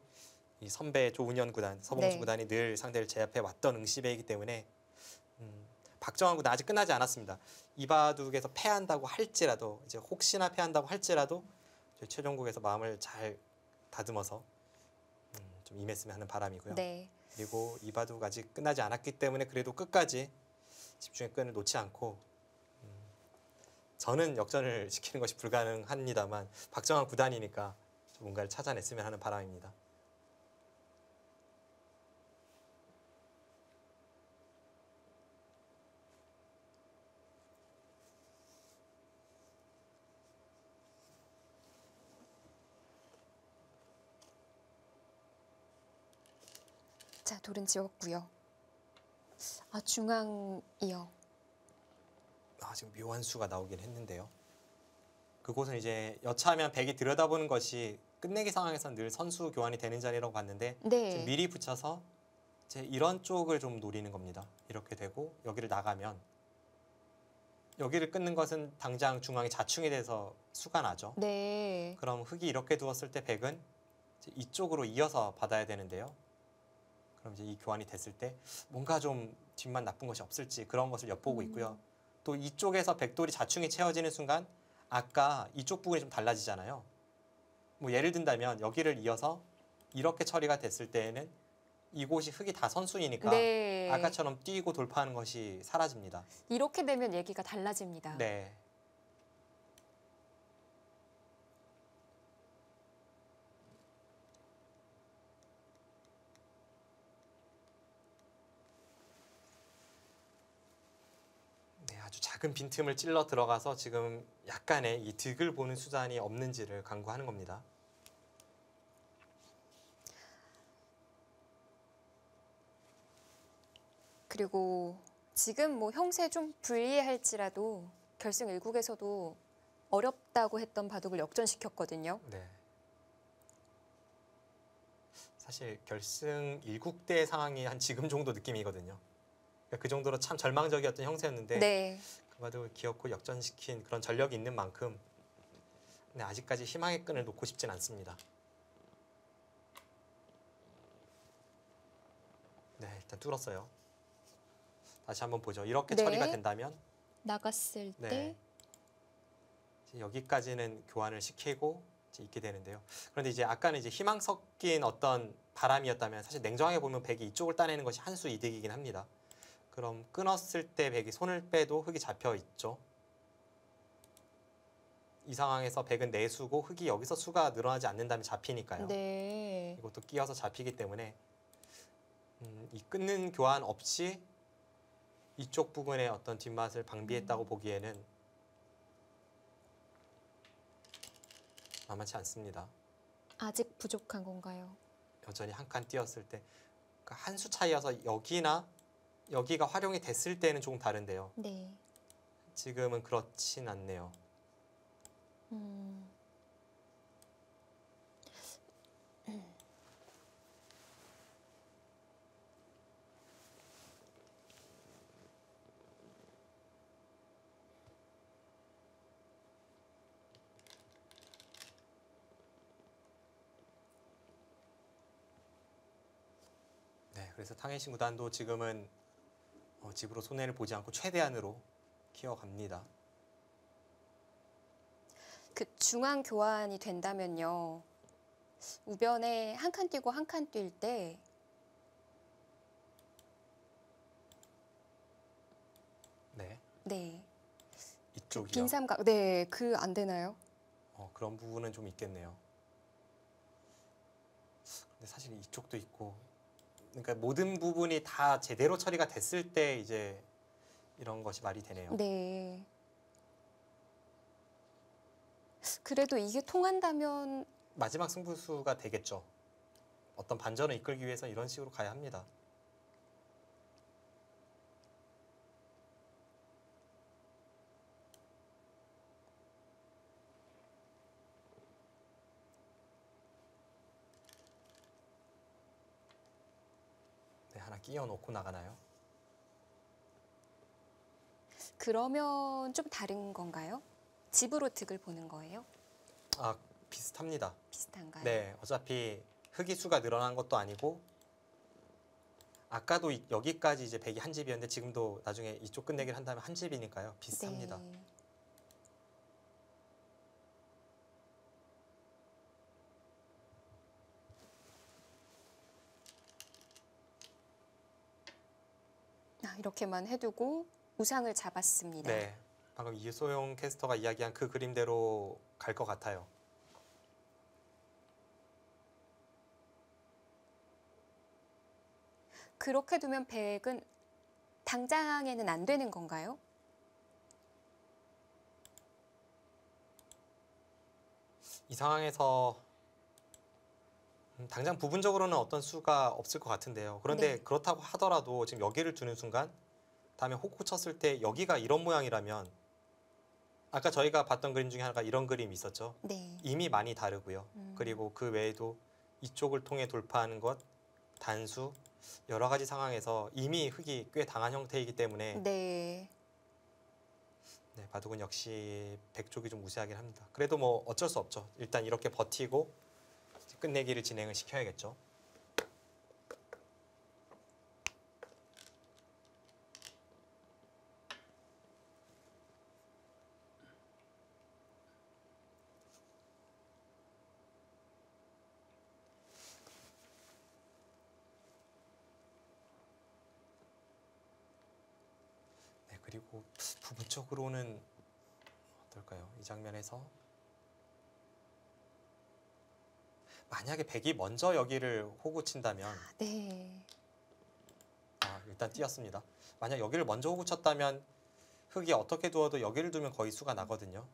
이 선배 조은현 구단, 서봉주 네. 구단이 늘 상대를 제압해 왔던 응시배이기 때문에 박정환 구단 아직 끝나지 않았습니다. 이바둑에서 패한다고 할지라도 이제 혹시나 패한다고 할지라도 저희 최종국에서 마음을 잘 다듬어서 좀 임했으면 하는 바람이고요. 네. 그리고 이바둑 아직 끝나지 않았기 때문에 그래도 끝까지 집중의 끈을 놓지 않고 저는 역전을 시키는 것이 불가능합니다만 박정환 구단이니까 좀 뭔가를 찾아냈으면 하는 바람입니다. 자, 돌은 지웠고요. 아, 중앙이요. 지금 묘한 수가 나오긴 했는데요. 그곳은 이제 여차하면 백이 들여다보는 것이 끝내기 상황에서는 늘 선수 교환이 되는 자리라고 봤는데 네. 지금 미리 붙여서 이제 이런 쪽을 좀 노리는 겁니다. 이렇게 되고 여기를 나가면 여기를 끊는 것은 당장 중앙이 자충이 돼서 수가 나죠. 네. 그럼 흑이 이렇게 두었을 때 백은 이제 이쪽으로 이어서 받아야 되는데요. 그럼 이제 이 교환이 됐을 때 뭔가 좀 뒷맛 나쁜 것이 없을지 그런 것을 엿보고 있고요. 또 이쪽에서 백돌이 자충이 채워지는 순간 아까 이쪽 부분이 좀 달라지잖아요. 뭐 예를 든다면 여기를 이어서 이렇게 처리가 됐을 때에는 이곳이 흑이 다 선수이니까 네. 아까처럼 뛰고 돌파하는 것이 사라집니다. 이렇게 되면 얘기가 달라집니다. 네. 네, 아주 작은 빈틈을 찔러 들어가서 지금 약간의 이 득을 보는 수단이 없는지를 강구하는 겁니다. 그리고 지금 뭐 형세 좀 불리할지라도 결승 1국에서도 어렵다고 했던 바둑을 역전시켰거든요. 네. 사실 결승 1국대 상황이 한 지금 정도 느낌이거든요. 그러니까 그 정도로 참 절망적이었던 형세였는데 네. 그 바둑을 기어코 역전시킨 그런 전력이 있는 만큼 근데 아직까지 희망의 끈을 놓고 싶진 않습니다. 네, 일단 뚫었어요. 다시 한번 보죠. 이렇게 네. 처리가 된다면 나갔을 네. 때 이제 여기까지는 교환을 시키고 이제 있게 되는데요. 그런데 이제 아까는 이제 희망 섞인 어떤 바람이었다면 사실 냉정하게 보면 백이 이쪽을 따내는 것이 한 수 이득이긴 합니다. 그럼 끊었을 때 백이 손을 빼도 흑이 잡혀 있죠. 이 상황에서 백은 내수고 흑이 여기서 수가 늘어나지 않는다면 잡히니까요. 네. 이것도 끼어서 잡히기 때문에 이 끊는 교환 없이 이쪽 부분의 어떤 뒷맛을 방비했다고 보기에는 만만치 않습니다. 아직 부족한 건가요? 여전히 한 칸 뛰었을 때 그러니까 한 수 차이여서 여기나 여기가 활용이 됐을 때는 조금 다른데요. 네. 지금은 그렇진 않네요. 음. 네, 그래서 탕헤이신 구단도 지금은 집으로 손해를 보지 않고 최대한으로 키워갑니다. 그 중앙 교환이 된다면요. 우변에 한 칸 뛰고 한 칸 뛸 때 네, 네. 이쪽이요. 빈 삼각. 네, 그 안 되나요? 그런 부분은 좀 있겠네요. 근데 사실 이쪽도 있고, 그러니까 모든 부분이 다 제대로 처리가 됐을 때 이제 이런 것이 말이 되네요. 네. 그래도 이게 통한다면 마지막 승부수가 되겠죠. 어떤 반전을 이끌기 위해서 이런 식으로 가야 합니다. 네, 하나 끼워 놓고 나가나요? 그러면 좀 다른 건가요? 집으로 득을 보는 거예요? 아, 비슷합니다. 비슷한가요? 네, 어차피 흑이 수가 늘어난 것도 아니고 아까도 여기까지 이제 백이 한 집이었는데 지금도 나중에 이쪽 끝내기를 한다면 한 집이니까요. 비슷합니다. 네. 이렇게만 해두고 우상을 잡았습니다. 네, 방금 이소영 캐스터가 이야기한 그 그림대로 갈 것 같아요. 그렇게 두면 백은 당장에는 안 되는 건가요? 이 상황에서 당장 부분적으로는 어떤 수가 없을 것 같은데요. 그런데 네. 그렇다고 하더라도 지금 여기를 두는 순간 다음에 호구 쳤을 때 여기가 이런 모양이라면 아까 저희가 봤던 그림 중에 하나가 이런 그림이 있었죠. 네. 이미 많이 다르고요. 그리고 그 외에도 이쪽을 통해 돌파하는 것, 단수, 여러 가지 상황에서 이미 흑이 꽤 당한 형태이기 때문에 네. 네, 바둑은 역시 백 쪽이 좀 우세하긴 합니다. 그래도 뭐 어쩔 수 없죠. 일단 이렇게 버티고 끝내기를 진행을 시켜야겠죠. 네, 그리고 부분적으로는 어떨까요? 이 장면에서 만약에 백이 먼저 여기를 호구 친다면 네. 일단 띄었습니다. 만약 여기를 먼저 호구 쳤다면 흑이 어떻게 두어도 여기를 두면 거의 수가 나거든요.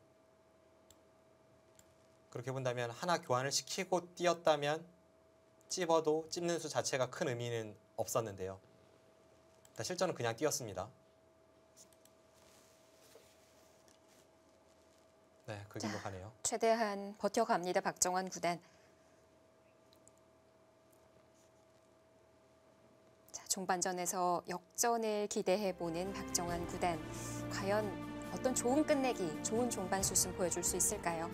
그렇게 본다면 하나 교환을 시키고 띄었다면 찝어도 찝는 수 자체가 큰 의미는 없었는데요. 일단 실전은 그냥 띄었습니다. 네, 그 길로 가네요. 최대한 버텨갑니다. 박정환 구단. 자, 종반전에서 역전을 기대해보는 박정환 구단. 과연 어떤 좋은 끝내기, 좋은 종반 수순 보여줄 수 있을까요?